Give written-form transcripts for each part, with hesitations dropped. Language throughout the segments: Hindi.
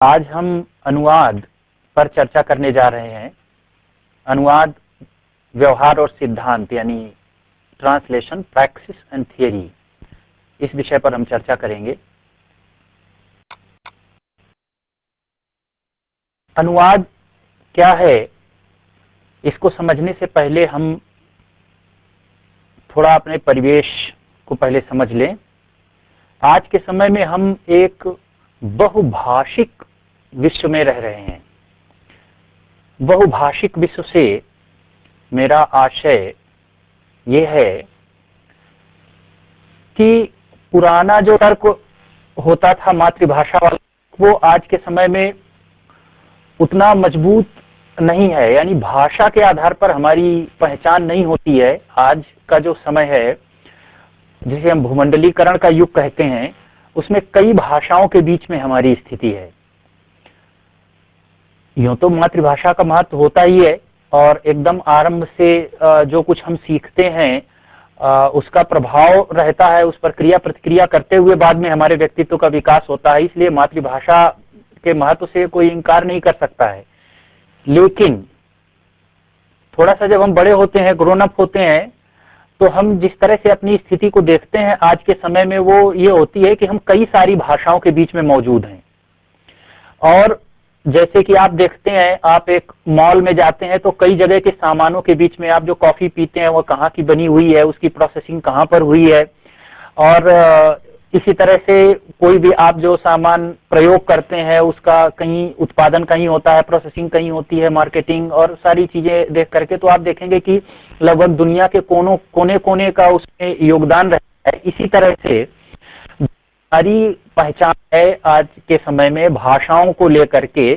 आज हम अनुवाद पर चर्चा करने जा रहे हैं। अनुवाद व्यवहार और सिद्धांत यानी ट्रांसलेशन प्रैक्टिस एंड थियरी, इस विषय पर हम चर्चा करेंगे। अनुवाद क्या है, इसको समझने से पहले हम थोड़ा अपने परिवेश को पहले समझ लें। आज के समय में हम एक बहुभाषिक विश्व में रह रहे हैं। बहुभाषिक विश्व से मेरा आशय ये है कि पुराना जो तर्क होता था मातृभाषा वाला, वो आज के समय में उतना मजबूत नहीं है। यानी भाषा के आधार पर हमारी पहचान नहीं होती है। आज का जो समय है, जिसे हम भूमंडलीकरण का युग कहते हैं, उसमें कई भाषाओं के बीच में हमारी स्थिति है। यूं तो मातृभाषा का महत्व होता ही है और एकदम आरंभ से जो कुछ हम सीखते हैं उसका प्रभाव रहता है, उस पर क्रिया प्रतिक्रिया करते हुए बाद में हमारे व्यक्तित्व का विकास होता है। इसलिए मातृभाषा के महत्व से कोई इनकार नहीं कर सकता है। लेकिन थोड़ा सा जब हम बड़े होते हैं, ग्रोन अप होते हैं, तो हम जिस तरह से अपनी स्थिति को देखते हैं आज के समय में, वो ये होती है कि हम कई सारी भाषाओं के बीच में मौजूद हैं। और जैसे कि आप देखते हैं, आप एक मॉल में जाते हैं तो कई जगह के सामानों के बीच में आप जो कॉफी पीते हैं वो कहाँ की बनी हुई है, उसकी प्रोसेसिंग कहाँ पर हुई है, और इसी तरह से कोई भी आप जो सामान प्रयोग करते हैं उसका कहीं उत्पादन कहीं होता है, प्रोसेसिंग कहीं होती है, मार्केटिंग और सारी चीजें देख करके तो आप देखेंगे कि लगभग दुनिया के कोने कोने का उसमें योगदान रहता है। इसी तरह से हमारी पहचान है आज के समय में भाषाओं को लेकर के,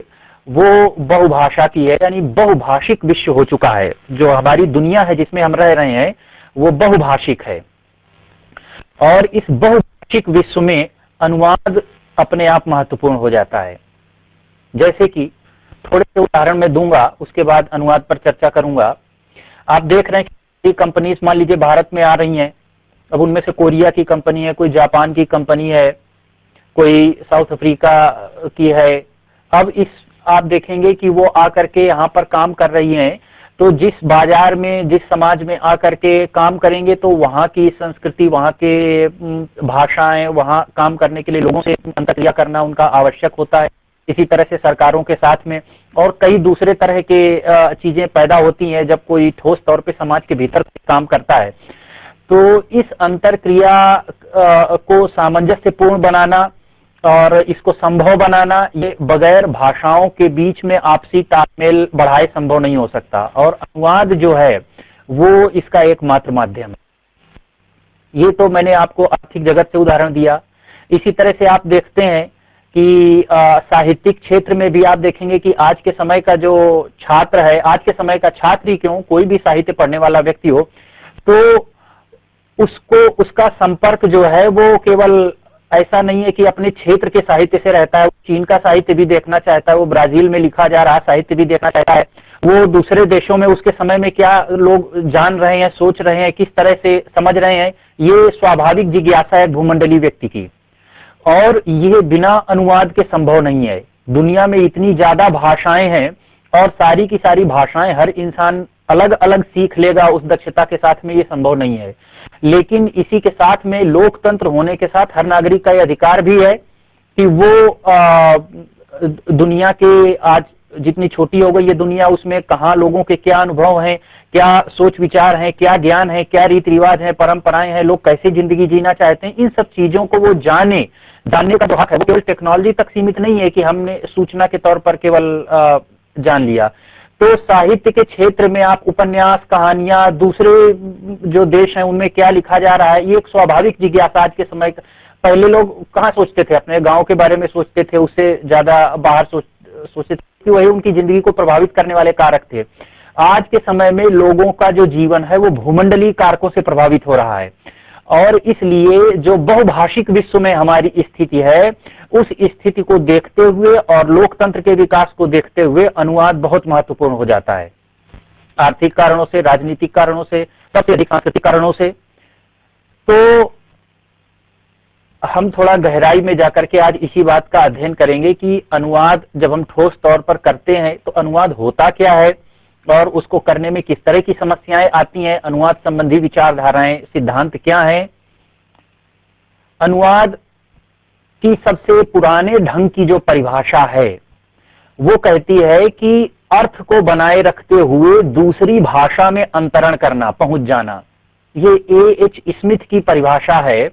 वो बहुभाषा की है। यानी बहुभाषिक विश्व हो चुका है। जो हमारी दुनिया है जिसमें हम रह रहे हैं वो बहुभाषिक है। और इस बहुभाषिक विश्व में अनुवाद अपने आप महत्वपूर्ण हो जाता है। जैसे कि थोड़े से उदाहरण मैं दूंगा, उसके बाद अनुवाद पर चर्चा करूंगा। आप देख रहे हैं कि कंपनीज मान लीजिए भारत में आ रही हैं। अब उनमें से कोरिया की कंपनी है, कोई जापान की कंपनी है, कोई साउथ अफ्रीका की है। अब आप देखेंगे कि वो आकर के यहाँ पर काम कर रही हैं। तो जिस बाजार में, जिस समाज में आकर के काम करेंगे तो वहाँ की संस्कृति, वहाँ के भाषाएं, वहाँ काम करने के लिए लोगों से अंतर्क्रिया करना उनका आवश्यक होता है। इसी तरह से सरकारों के साथ में और कई दूसरे तरह के चीजें पैदा होती हैं जब कोई ठोस तौर पे समाज के भीतर काम करता है। तो इस अंतर्क्रिया को सामंजस्यपूर्ण बनाना और इसको संभव बनाना, ये बगैर भाषाओं के बीच में आपसी तालमेल बढ़ाए संभव नहीं हो सकता। और अनुवाद जो है वो इसका एकमात्र माध्यम है। ये तो मैंने आपको आर्थिक जगत से उदाहरण दिया। इसी तरह से आप देखते हैं कि साहित्यिक क्षेत्र में भी आप देखेंगे कि आज के समय का जो छात्र है, आज के समय का छात्र ही क्यों, कोई भी साहित्य पढ़ने वाला व्यक्ति हो, तो उसका संपर्क जो है वो केवल ऐसा नहीं है कि अपने क्षेत्र के साहित्य से रहता है। वो चीन का साहित्य भी देखना चाहता है, वो ब्राजील में लिखा जा रहा साहित्य भी देखना चाहता है, वो दूसरे देशों में उसके समय में क्या लोग जान रहे हैं, सोच रहे हैं, किस तरह से समझ रहे हैं। ये स्वाभाविक जिज्ञासा है भूमंडलीय व्यक्ति की, और ये बिना अनुवाद के संभव नहीं है। दुनिया में इतनी ज्यादा भाषाएं हैं और सारी की सारी भाषाएं हर इंसान अलग अलग सीख लेगा उस दक्षता के साथ में, ये संभव नहीं है। लेकिन इसी के साथ में लोकतंत्र होने के साथ हर नागरिक का यह अधिकार भी है कि वो दुनिया के, आज जितनी छोटी हो गई ये दुनिया, उसमें कहाँ लोगों के क्या अनुभव हैं, क्या सोच विचार हैं, क्या ज्ञान है, क्या रीति रिवाज है, परंपराएं हैं, लोग कैसे जिंदगी जीना चाहते हैं, इन सब चीजों को वो जानने का जो हक है वो केवल टेक्नोलॉजी तक सीमित नहीं है कि हमने सूचना के तौर पर केवल जान लिया। तो साहित्य के क्षेत्र में आप उपन्यास, कहानियां, दूसरे जो देश हैं उनमें क्या लिखा जा रहा है, ये एक स्वाभाविक जिज्ञासा आज के समय। पहले लोग कहाँ सोचते थे, अपने गांव के बारे में सोचते थे, उससे ज्यादा बाहर सोचते थे, वही उनकी जिंदगी को प्रभावित करने वाले कारक थे। आज के समय में लोगों का जो जीवन है वो भूमंडलीय कारकों से प्रभावित हो रहा है, और इसलिए जो बहुभाषिक विश्व में हमारी स्थिति है, उस स्थिति को देखते हुए और लोकतंत्र के विकास को देखते हुए अनुवाद बहुत महत्वपूर्ण हो जाता है। आर्थिक कारणों से, राजनीतिक कारणों से, सबसे अधिक सांस्कृतिक कारणों से। तो हम थोड़ा गहराई में जाकर के आज इसी बात का अध्ययन करेंगे कि अनुवाद जब हम ठोस तौर पर करते हैं तो अनुवाद होता क्या है और उसको करने में किस तरह की समस्याएं आती हैं, अनुवाद संबंधी विचारधाराएं, सिद्धांत क्या हैं। अनुवाद की सबसे पुराने ढंग की जो परिभाषा है वो कहती है कि अर्थ को बनाए रखते हुए दूसरी भाषा में अंतरण करना, पहुंच जाना। ये A.H. स्मिथ की परिभाषा है।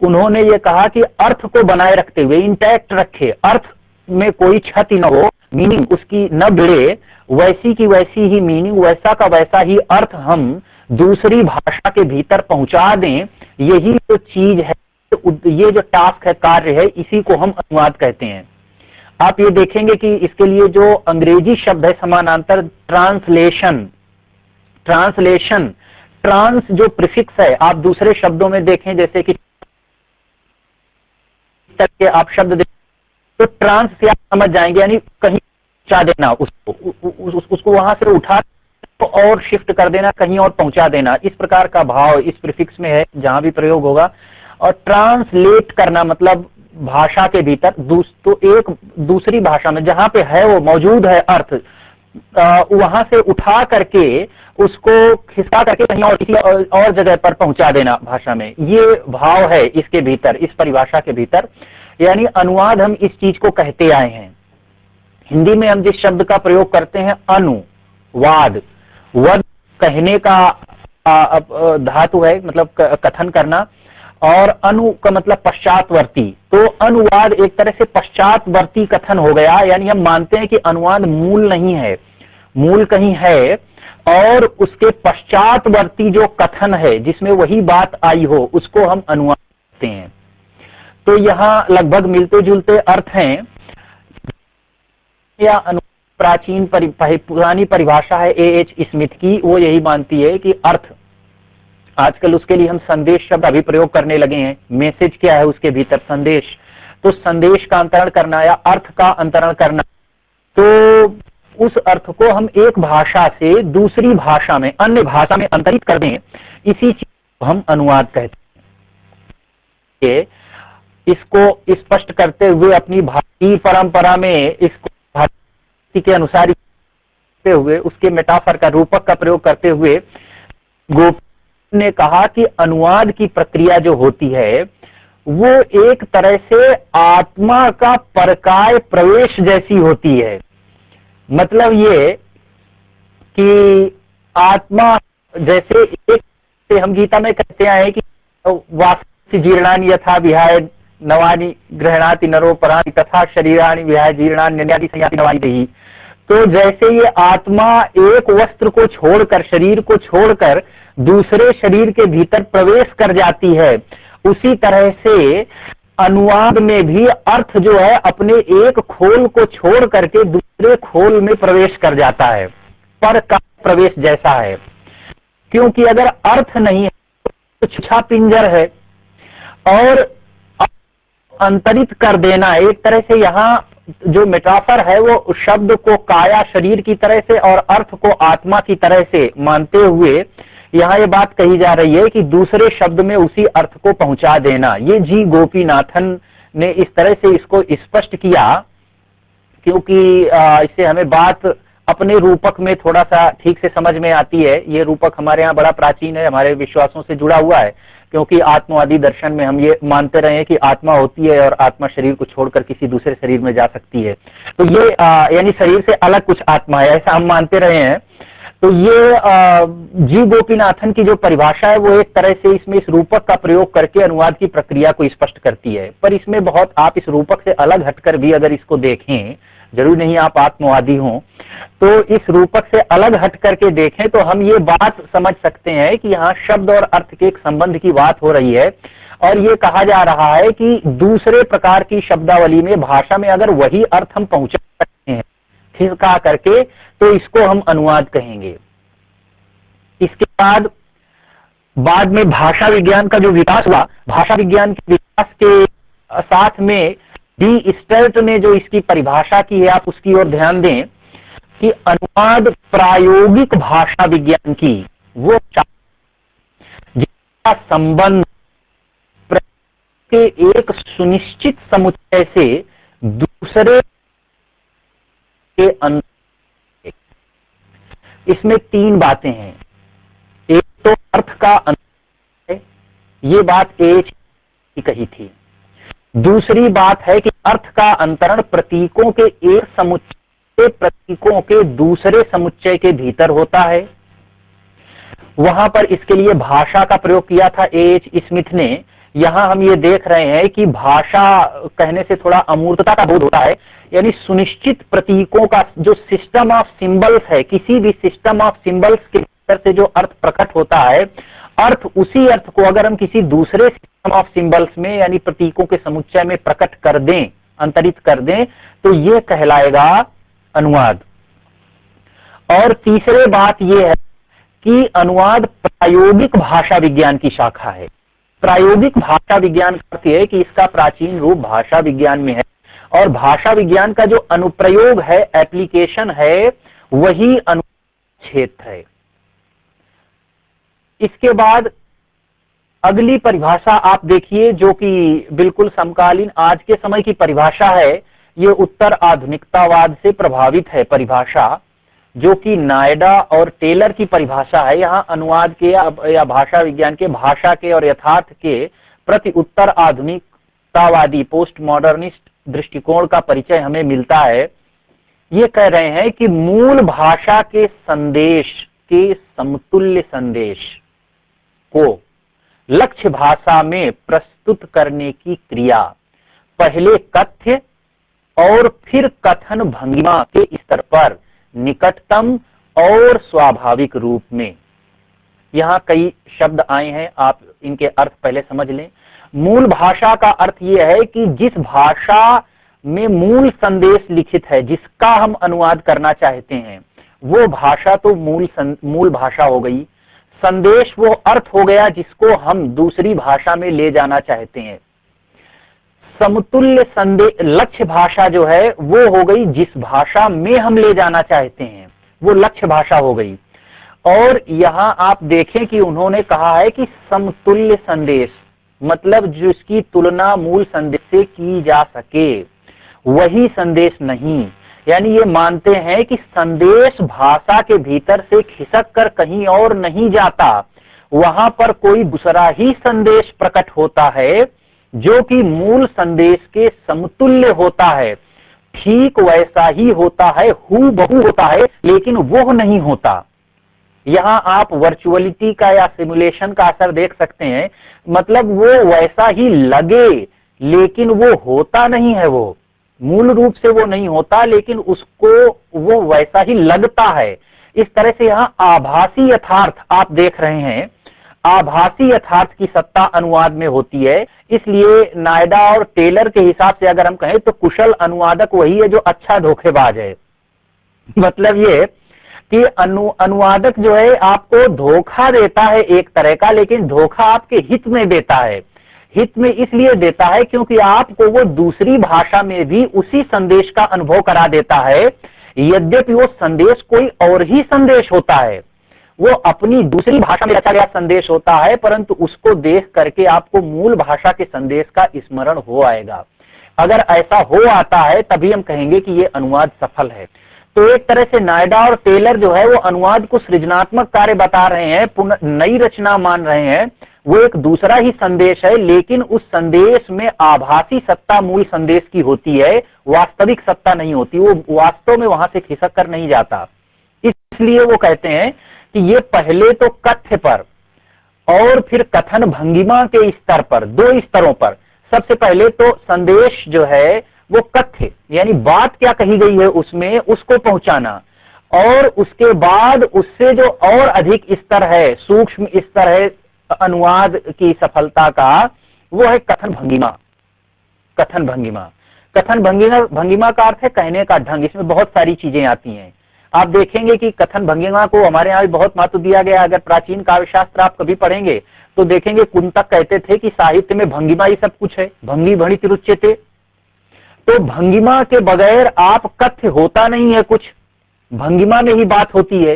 उन्होंने ये कहा कि अर्थ को बनाए रखते हुए, इंटैक्ट रखे, अर्थ में कोई क्षति न हो, मीनिंग उसकी न बिगड़े, वैसी की वैसी ही मीनिंग, वैसा का वैसा ही अर्थ हम दूसरी भाषा के भीतर पहुंचा दें। यही जो चीज है, ये जो टास्क है, कार्य है, इसी को हम अनुवाद कहते हैं। आप ये देखेंगे कि इसके लिए जो अंग्रेजी शब्द है समानांतर, ट्रांसलेशन, ट्रांस जो प्रीफिक्स है, आप दूसरे शब्दों में देखें, जैसे कि के आप शब्द देखें तो ट्रांस से आप समझ जाएंगे, यानी कहीं पहुंचा देना, उसको वहां से उठा तो और शिफ्ट कर देना, कहीं और पहुंचा देना, इस प्रकार का भाव इस प्रीफिक्स में है जहां भी प्रयोग होगा। और ट्रांसलेट करना मतलब भाषा के भीतर तो एक दूसरी भाषा में जहां पे है वो मौजूद है अर्थ, वहां से उठा करके उसको खिसका करके कहीं और किसी और जगह पर पहुंचा देना भाषा में। ये भाव है इसके भीतर, इस परिभाषा के भीतर। यानी अनुवाद हम इस चीज को कहते आए हैं। हिंदी में हम जिस शब्द का प्रयोग करते हैं अनुवाद, वद कहने का धातु है, मतलब कथन करना, और अनु का मतलब पश्चातवर्ती। तो अनुवाद एक तरह से पश्चातवर्ती कथन हो गया। यानी हम मानते हैं कि अनुवाद मूल नहीं है, मूल कहीं है, और उसके पश्चातवर्ती जो कथन है जिसमें वही बात आई हो, उसको हम अनुवाद कहते हैं। तो यहाँ लगभग मिलते जुलते अर्थ हैं। या प्राचीन पुरानी परिभाषा है A.H. स्मिथ की, वो यही मानती है कि अर्थ, आजकल उसके लिए हम संदेश शब्द अभी प्रयोग करने लगे हैं। मैसेज क्या है उसके भीतर, संदेश। तो संदेश का अंतरण करना या अर्थ का अंतरण करना, तो उस अर्थ को हम एक भाषा से दूसरी भाषा में, अन्य भाषा में अंतरित कर दें, इसी चीज को हम अनुवाद कहते हैं। इसको स्पष्ट करते हुए अपनी भारतीय परंपरा में इसको भारतीय के अनुसार हुए, उसके मेटाफर का, रूपक का प्रयोग करते हुए गोपी ने कहा कि अनुवाद की प्रक्रिया जो होती है वो एक तरह से आत्मा का परकाय प्रवेश जैसी होती है। मतलब ये कि आत्मा जैसे एक से हम गीता में कहते हैं कि वासि जीर्णानि यथा विहाय नवानि गृह्णाति नरो परानि तथा शरीरानि विहाय जीर्णानि नन्याति संयाति नवानि देहि। तो जैसे ये आत्मा एक वस्त्र को छोड़कर, शरीर को छोड़कर दूसरे शरीर के भीतर प्रवेश कर जाती है, उसी तरह से अनुवाद में भी अर्थ जो है अपने एक खोल को छोड़ करके दूसरे खोल में प्रवेश कर जाता है, पर का प्रवेश जैसा है। क्योंकि अगर अर्थ नहीं है तो छुछा पिंजर है, और अंतरित कर देना, एक तरह से यहाँ जो मेटाफर है वो शब्द को काया शरीर की तरह से और अर्थ को आत्मा की तरह से मानते हुए यहाँ ये बात कही जा रही है कि दूसरे शब्द में उसी अर्थ को पहुंचा देना। ये जी गोपीनाथन ने इस तरह से इसको स्पष्ट किया, क्योंकि इससे हमें बात अपने रूपक में थोड़ा सा ठीक से समझ में आती है। ये रूपक हमारे यहाँ बड़ा प्राचीन है, हमारे विश्वासों से जुड़ा हुआ है, क्योंकि आत्मवादी दर्शन में हम ये मानते रहे हैं कि आत्मा होती है और आत्मा शरीर को छोड़कर किसी दूसरे शरीर में जा सकती है। तो ये यानी शरीर से अलग कुछ आत्मा है, ऐसा हम मानते रहे हैं। तो ये जी गोपीनाथन की जो परिभाषा है वो एक तरह से इसमें इस रूपक का प्रयोग करके अनुवाद की प्रक्रिया को स्पष्ट करती है। पर इसमें बहुत, आप इस रूपक से अलग हटकर भी अगर इसको देखें, जरूर नहीं आप आत्मवादी हों, तो इस रूपक से अलग हट करके देखें तो हम ये बात समझ सकते हैं कि यहाँ शब्द और अर्थ के एक संबंध की बात हो रही है, और ये कहा जा रहा है कि दूसरे प्रकार की शब्दावली में, भाषा में अगर वही अर्थ हम पहुंचा सकते हैं खिसका करके, तो इसको हम अनुवाद कहेंगे। इसके बाद में भाषा विज्ञान का जो विकास हुआ, भाषा विज्ञान के विकास के साथ में डी स्टर्ट ने जो इसकी परिभाषा की है, आप उसकी ओर ध्यान दें कि अनुवाद प्रायोगिक भाषा विज्ञान की वो जिसका संबंध के एक सुनिश्चित समुच्चय से दूसरे के अंतर। इसमें तीन बातें हैं। एक तो अर्थ का अंतर है, ये बात एच की कही थी। दूसरी बात है कि अर्थ का अंतरण प्रतीकों के एक समुच्चय प्रतीकों के दूसरे समुच्चय के भीतर होता है। वहां पर इसके लिए भाषा का प्रयोग किया था एच स्मिथ ने। यहां हम ये देख रहे हैं कि भाषा कहने से थोड़ा अमूर्तता का बोध होता है, यानी सुनिश्चित प्रतीकों का जो सिस्टम ऑफ सिंबल्स है, किसी भी सिस्टम ऑफ सिंबल्स के भीतर से जो अर्थ प्रकट होता है, अर्थ उसी अर्थ को अगर हम किसी दूसरे सिस्टम ऑफ सिंबल्स में यानी प्रतीकों के समुच्चय में प्रकट कर दें, अंतरित कर दें, तो यह कहलाएगा अनुवाद। और तीसरी बात यह है कि अनुवाद प्रायोगिक भाषा विज्ञान की शाखा है। प्रायोगिक भाषा विज्ञान का अर्थ है कि इसका प्राचीन रूप भाषा विज्ञान में है, और भाषा विज्ञान का जो अनुप्रयोग है, एप्लीकेशन है, वही अनुवाद क्षेत्र है। इसके बाद अगली परिभाषा आप देखिए, जो कि बिल्कुल समकालीन आज के समय की परिभाषा है। ये उत्तर आधुनिकतावाद से प्रभावित है परिभाषा, जो कि नायडा और टेलर की परिभाषा है। यहाँ अनुवाद के या भाषा विज्ञान के भाषा के और यथार्थ के प्रति उत्तर आधुनिकतावादी पोस्ट मॉडर्निस्ट दृष्टिकोण का परिचय हमें मिलता है। ये कह रहे हैं कि मूल भाषा के संदेश के समतुल्य संदेश को लक्ष्य भाषा में प्रस्तुत करने की क्रिया पहले कथ्य और फिर कथन भंगिमा के स्तर पर निकटतम और स्वाभाविक रूप में। यहां कई शब्द आए हैं, आप इनके अर्थ पहले समझ लें। मूल भाषा का अर्थ यह है कि जिस भाषा में मूल संदेश लिखित है, जिसका हम अनुवाद करना चाहते हैं, वो भाषा तो मूल भाषा हो गई। संदेश वो अर्थ हो गया जिसको हम दूसरी भाषा में ले जाना चाहते हैं। समतुल्य संदेश लक्ष्य भाषा जो है वो हो गई जिस भाषा में हम ले जाना चाहते हैं, वो लक्ष्य भाषा हो गई। और यहां आप देखें कि उन्होंने कहा है कि समतुल्य संदेश मतलब जिसकी तुलना मूल संदेश से की जा सके, वही संदेश नहीं। यानी ये मानते हैं कि संदेश भाषा के भीतर से खिसक कर कहीं और नहीं जाता, वहां पर कोई दूसरा ही संदेश प्रकट होता है जो कि मूल संदेश के समतुल्य होता है, ठीक वैसा ही होता है, हूबहू होता है, लेकिन वो नहीं होता। यहां आप वर्चुअलिटी का या सिमुलेशन का असर देख सकते हैं, मतलब वो वैसा ही लगे लेकिन वो होता नहीं है, वो मूल रूप से वो नहीं होता, लेकिन उसको वो वैसा ही लगता है। इस तरह से यहां आभासी यथार्थ आप देख रहे हैं, आभासी यथार्थ की सत्ता अनुवाद में होती है। इसलिए नायडा और टेलर के हिसाब से अगर हम कहें तो कुशल अनुवादक वही है जो अच्छा धोखेबाज है। मतलब ये कि अनुवादक जो है आपको धोखा देता है एक तरह का, लेकिन धोखा आपके हित में देता है। हित में इसलिए देता है क्योंकि आपको वो दूसरी भाषा में भी उसी संदेश का अनुभव करा देता है, यद्यपि वो संदेश कोई और ही संदेश होता है, वो अपनी दूसरी भाषा में रचा गया संदेश होता है, परंतु उसको देख करके आपको मूल भाषा के संदेश का स्मरण हो आएगा। अगर ऐसा हो आता है तभी हम कहेंगे कि ये अनुवाद सफल है। तो एक तरह से नायडा और टेलर जो है वो अनुवाद को सृजनात्मक कार्य बता रहे हैं, नई रचना मान रहे हैं। वो एक दूसरा ही संदेश है, लेकिन उस संदेश में आभासी सत्ता मूल संदेश की होती है, वास्तविक सत्ता नहीं होती, वो वास्तव में वहां से खिसक कर नहीं जाता। इसलिए वो कहते हैं कि ये पहले तो कथ्य पर और फिर कथन भंगिमा के स्तर पर, दो स्तरों पर। सबसे पहले तो संदेश जो है वो कथ्य यानी बात क्या कही गई है उसमें, उसको पहुंचाना, और उसके बाद उससे जो और अधिक स्तर है, सूक्ष्म स्तर है अनुवाद की सफलता का, वो है कथन भंगिमा। कथन भंगिमा, कथन भंगिमा का अर्थ है कहने का ढंग। इसमें बहुत सारी चीजें आती हैं। आप देखेंगे कि कथन भंगिमा को हमारे यहाँ भी बहुत महत्व दिया गया। अगर प्राचीन काव्य शास्त्र आप कभी पढ़ेंगे तो देखेंगे कुंतक कहते थे कि साहित्य में भंगिमा ही सब कुछ है, भंगी भणी तिरुच्यते। तो भंगिमा के बगैर आप कथ्य होता नहीं है, कुछ भंगिमा में ही बात होती है।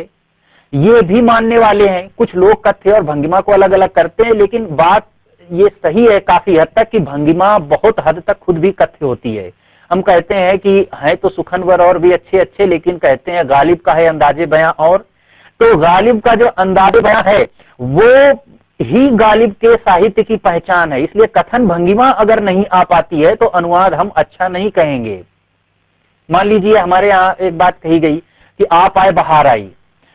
ये भी मानने वाले हैं कुछ लोग, कथ्य और भंगिमा को अलग अलग करते हैं, लेकिन बात ये सही है काफी हद तक कि भंगिमा बहुत हद तक खुद भी कथ्य होती है। हम कहते हैं कि है तो सुखनवर और भी अच्छे अच्छे, लेकिन कहते हैं गालिब का है अंदाजे बयां, और तो गालिब का जो अंदाजे बयां है वो ही गालिब के साहित्य की पहचान है। इसलिए कथन भंगिमा अगर नहीं आ पाती है तो अनुवाद हम अच्छा नहीं कहेंगे। मान लीजिए हमारे यहाँ एक बात कही गई कि आप आए बहार आई।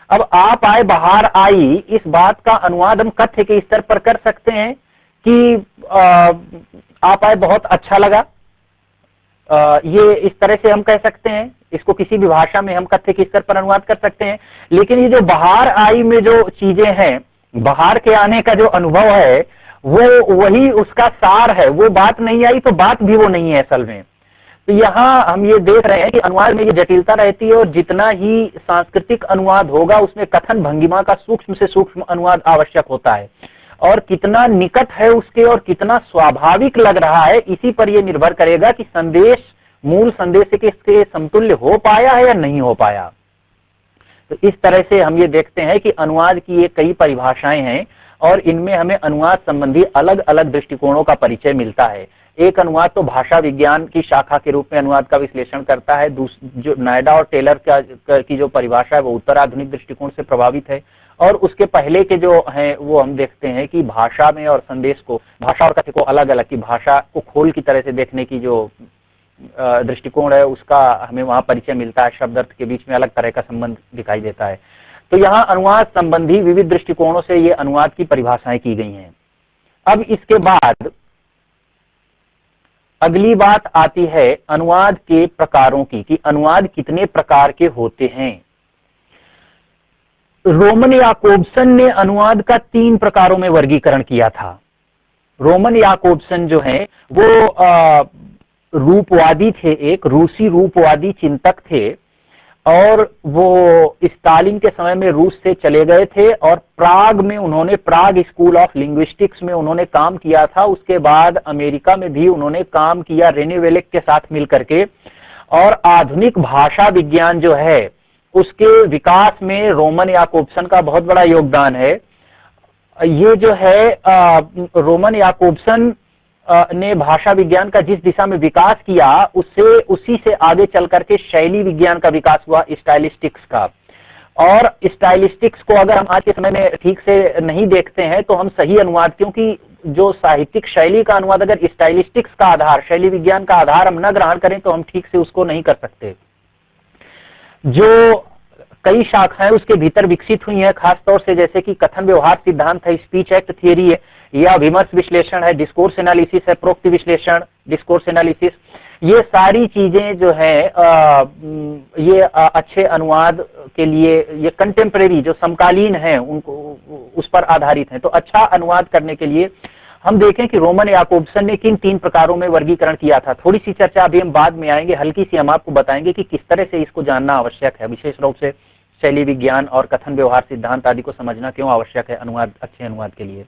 अब आप आए बहार आई, इस बात का अनुवाद हम कथ्य के स्तर पर कर सकते हैं कि आप आए बहुत अच्छा लगा, ये इस तरह से हम कह सकते हैं। इसको किसी भी भाषा में हम कथ्य के स्तर पर अनुवाद कर सकते हैं। लेकिन ये जो बहार आई में जो चीजें हैं, बहार के आने का जो अनुभव है वो वही उसका सार है। वो बात नहीं आई तो बात भी वो नहीं है असल में। तो यहाँ हम ये देख रहे हैं कि अनुवाद में ये जटिलता रहती है, और जितना ही सांस्कृतिक अनुवाद होगा उसमें कथन भंगिमा का सूक्ष्म से सूक्ष्म अनुवाद आवश्यक होता है, और कितना निकट है उसके और कितना स्वाभाविक लग रहा है इसी पर यह निर्भर करेगा कि संदेश मूल संदेश के इसके समतुल्य हो पाया है या नहीं हो पाया। तो इस तरह से हम ये देखते हैं कि अनुवाद की ये कई परिभाषाएं हैं, और इनमें हमें अनुवाद संबंधी अलग अलग दृष्टिकोणों का परिचय मिलता है। एक अनुवाद तो भाषा विज्ञान की शाखा के रूप में अनुवाद का विश्लेषण करता है। जो नायडा और टेलर की जो परिभाषा है वो उत्तराधुनिक दृष्टिकोण से प्रभावित है, और उसके पहले के जो हैं वो हम देखते हैं कि भाषा में और संदेश को, भाषा और कथ्य को अलग अलग, की भाषा को खोल की तरह से देखने की जो दृष्टिकोण है उसका हमें वहां परिचय मिलता है। शब्द अर्थ के बीच में अलग तरह का संबंध दिखाई देता है। तो यहाँ अनुवाद संबंधी विविध दृष्टिकोणों से ये अनुवाद की परिभाषाएं की गई हैं। अब इसके बाद अगली बात आती है अनुवाद के प्रकारों की, कि अनुवाद कितने प्रकार के होते हैं। रोमन याकोब्सन ने अनुवाद का 3 प्रकारों में वर्गीकरण किया था। रोमन याकोब्सन जो हैं वो रूपवादी थे, एक रूसी रूपवादी चिंतक थे, और वो स्टालिन के समय में रूस से चले गए थे, और प्राग में उन्होंने प्राग स्कूल ऑफ लिंग्विस्टिक्स में उन्होंने काम किया था। उसके बाद अमेरिका में भी उन्होंने काम किया रेने वेलेक के साथ मिलकर के, और आधुनिक भाषा विज्ञान जो है उसके विकास में रोमन याकोब्सन का बहुत बड़ा योगदान है। ये जो है रोमन याकोब्सन ने भाषा विज्ञान का जिस दिशा में विकास किया उससे उसी से आगे चल करके शैली विज्ञान का विकास हुआ, स्टाइलिस्टिक्स का। और स्टाइलिस्टिक्स को अगर हम आज के समय में ठीक से नहीं देखते हैं तो हम सही अनुवाद, क्योंकि जो साहित्यिक शैली का अनुवाद अगर स्टाइलिस्टिक्स का आधार, शैली विज्ञान का आधार हम न ग्रहण करें तो हम ठीक से उसको नहीं कर सकते। जो कई शाखाएं उसके भीतर विकसित हुई हैं, खासतौर से जैसे कि कथन व्यवहार सिद्धांत है, स्पीच एक्ट थियरी है, या विमर्श विश्लेषण है, डिस्कोर्स एनालिसिस है, प्रोक्ति विश्लेषण, डिस्कोर्स एनालिसिस, ये सारी चीजें जो है ये अच्छे अनुवाद के लिए, ये कंटेम्परेरी जो समकालीन हैं उनको उस पर आधारित हैं। तो अच्छा अनुवाद करने के लिए हम देखें कि रोमन याकोब्सन ने किन 3 प्रकारों में वर्गीकरण किया था। थोड़ी सी चर्चा अभी हम बाद में आएंगे, हल्की सी हम आपको बताएंगे कि किस तरह से इसको जानना आवश्यक है, विशेष रूप से शैली विज्ञान और कथन व्यवहार सिद्धांत आदि को समझना क्यों आवश्यक है अनुवाद, अच्छे अनुवाद के लिए।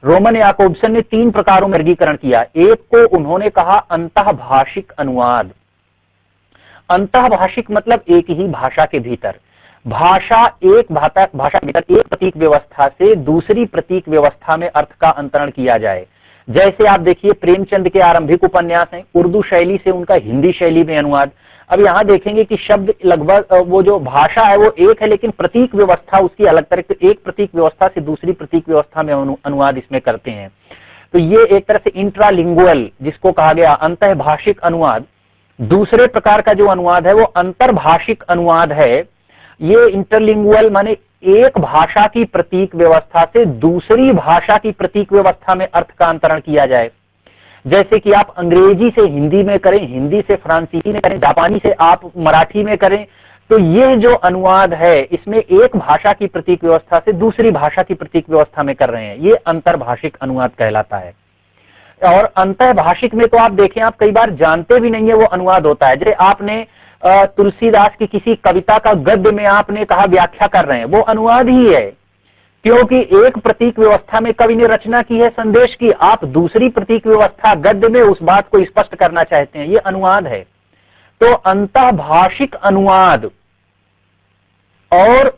रोमन याकोब्सन ने 3 प्रकारों में वर्गीकरण किया। एक को उन्होंने कहा अंतःभाषिक अनुवाद। अंतःभाषिक मतलब एक ही भाषा के भीतर, भाषा के भीतर एक प्रतीक व्यवस्था से दूसरी प्रतीक व्यवस्था में अर्थ का अंतरण किया जाए। जैसे आप देखिए प्रेमचंद के आरंभिक उपन्यास हैं, उर्दू शैली से उनका हिंदी शैली में अनुवाद। अब यहां देखेंगे कि शब्द लगभग, वो जो भाषा है वो एक है, लेकिन प्रतीक व्यवस्था उसकी अलग तरह से, एक प्रतीक व्यवस्था से दूसरी प्रतीक व्यवस्था में अनुवाद इसमें करते हैं। तो ये एक तरह से इंट्रालिंगुअल जिसको कहा गया अंतःभाषिक अनुवाद। दूसरे प्रकार का जो अनुवाद है वो अंतर्भाषिक अनुवाद है। ये इंटरलिंगुअल माने एक भाषा की प्रतीक व्यवस्था से दूसरी भाषा की प्रतीक व्यवस्था में अर्थ का अंतरण किया जाए। जैसे कि आप अंग्रेजी से हिंदी में करें, हिंदी से फ्रांसीसी में करें, जापानी से आप मराठी में करें, तो ये जो अनुवाद है इसमें एक भाषा की प्रतीक व्यवस्था से दूसरी भाषा की प्रतीक व्यवस्था में कर रहे हैं, ये अंतर्भाषिक अनुवाद कहलाता है। और अंतर्भाषिक में तो आप देखें, आप कई बार जानते भी नहीं है वो अनुवाद होता है। जैसे आपने तुलसीदास की किसी कविता का गद्य में आपने कहा व्याख्या कर रहे हैं, वो अनुवाद ही है, क्योंकि एक प्रतीक व्यवस्था में कवि ने रचना की है संदेश की, आप दूसरी प्रतीक व्यवस्था गद्य में उस बात को स्पष्ट करना चाहते हैं, ये अनुवाद है। तो अंतःभाषिक अनुवाद और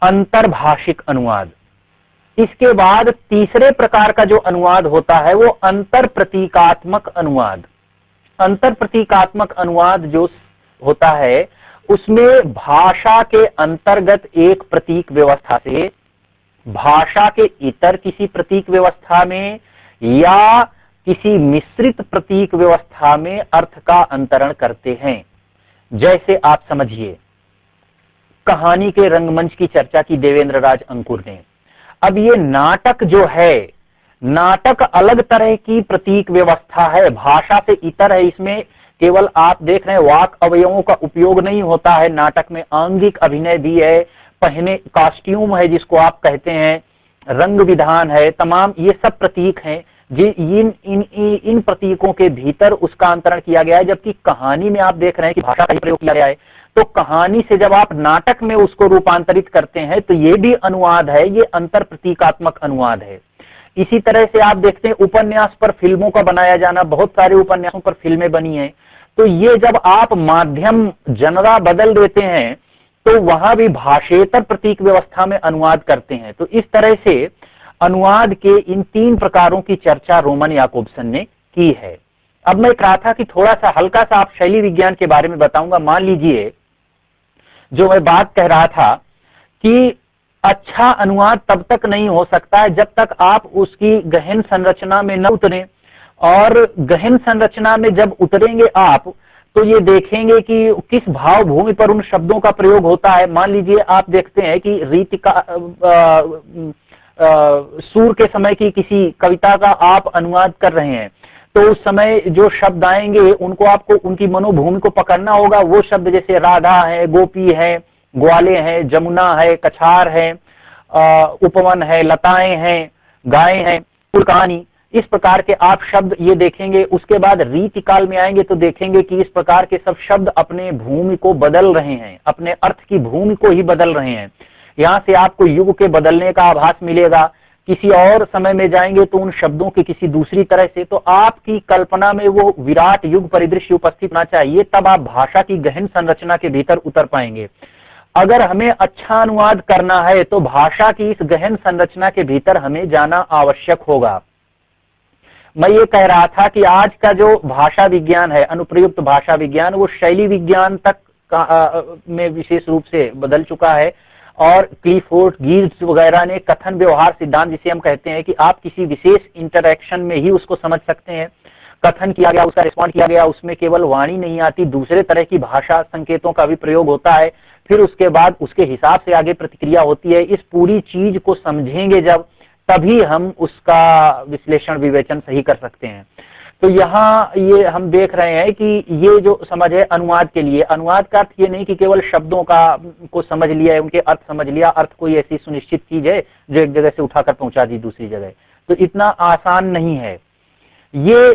अंतर्भाषिक अनुवाद, इसके बाद तीसरे प्रकार का जो अनुवाद होता है वो अंतर प्रतीकात्मक अनुवाद। अंतर प्रतीकात्मक अनुवाद जो होता है उसमें भाषा के अंतर्गत एक प्रतीक व्यवस्था से भाषा के इतर किसी प्रतीक व्यवस्था में या किसी मिश्रित प्रतीक व्यवस्था में अर्थ का अंतरण करते हैं। जैसे आप समझिए, कहानी के रंगमंच की चर्चा की देवेंद्र राज अंकुर ने। अब ये नाटक जो है, नाटक अलग तरह की प्रतीक व्यवस्था है, भाषा से इतर है। इसमें केवल आप देख रहे हैं वाक अवयवों का उपयोग नहीं होता है, नाटक में आंगिक अभिनय भी है, पहने कॉस्ट्यूम है जिसको आप कहते हैं, रंग विधान है, तमाम ये सब प्रतीक हैं। इन प्रतीकों के भीतर उसका अंतरण किया गया है। जबकि कहानी में आप देख रहे हैं कि भाषा का ही प्रयोग किया गया है। तो कहानी से जब आप नाटक में उसको रूपांतरित करते हैं तो ये भी अनुवाद है, ये अंतर प्रतीकात्मक अनुवाद है। इसी तरह से आप देखते हैं उपन्यास पर फिल्मों का बनाया जाना, बहुत सारे उपन्यासों पर फिल्में बनी हैं। तो ये जब आप माध्यम जनरा बदल देते हैं तो वहां भी भाषेतर प्रतीक व्यवस्था में अनुवाद करते हैं। तो इस तरह से अनुवाद के इन तीन प्रकारों की चर्चा रोमन याकोब्सन ने की है। अब मैं कहा था कि थोड़ा सा हल्का सा आप शैली विज्ञान के बारे में बताऊंगा। मान लीजिए, जो मैं बात कह रहा था कि अच्छा अनुवाद तब तक नहीं हो सकता है जब तक आप उसकी गहन संरचना में न उतरें, और गहन संरचना में जब उतरेंगे आप तो ये देखेंगे कि किस भाव भूमि पर उन शब्दों का प्रयोग होता है। मान लीजिए आप देखते हैं कि रीति का सूर के समय की किसी कविता का आप अनुवाद कर रहे हैं, तो उस समय जो शब्द आएंगे उनको आपको उनकी मनोभूमि को पकड़ना होगा। वो शब्द जैसे राधा है, गोपी है, ग्वाले हैं, जमुना है, कछार है, उपवन है, लताएं हैं, गाय हैं, पुरकानी, इस प्रकार के आप शब्द ये देखेंगे। उसके बाद रीति काल में आएंगे तो देखेंगे कि इस प्रकार के सब शब्द अपने भूमि को बदल रहे हैं, अपने अर्थ की भूमि को ही बदल रहे हैं। यहां से आपको युग के बदलने का आभास मिलेगा। किसी और समय में जाएंगे तो उन शब्दों की किसी दूसरी तरह से, तो आपकी कल्पना में वो विराट युग परिदृश्य उपस्थित होना चाहिए, तब आप भाषा की गहन संरचना के भीतर उतर पाएंगे। अगर हमें अच्छा अनुवाद करना है तो भाषा की इस गहन संरचना के भीतर हमें जाना आवश्यक होगा। मैं ये कह रहा था कि आज का जो भाषा विज्ञान है, अनुप्रयुक्त भाषा विज्ञान, वो शैली विज्ञान तक में विशेष रूप से बदल चुका है। और क्लिफोर्ड, गिब्स वगैरह ने कथन व्यवहार सिद्धांत, जिसे हम कहते हैं कि आप किसी विशेष इंटरैक्शन में ही उसको समझ सकते हैं। कथन किया गया, उसका रिस्पॉन्ड किया गया, उसमें केवल वाणी नहीं आती, दूसरे तरह की भाषा संकेतों का भी प्रयोग होता है। फिर उसके बाद उसके हिसाब से आगे प्रतिक्रिया होती है। इस पूरी चीज को समझेंगे जब, तभी हम उसका विश्लेषण विवेचन सही कर सकते हैं। तो यहाँ ये हम देख रहे हैं कि ये जो समझ है अनुवाद के लिए, अनुवाद का अर्थ ये नहीं कि केवल शब्दों का को समझ लिया है, उनके अर्थ समझ लिया। अर्थ कोई ऐसी सुनिश्चित चीज है जो एक जगह से उठाकर पहुंचा दी दूसरी जगह, तो इतना आसान नहीं है ये।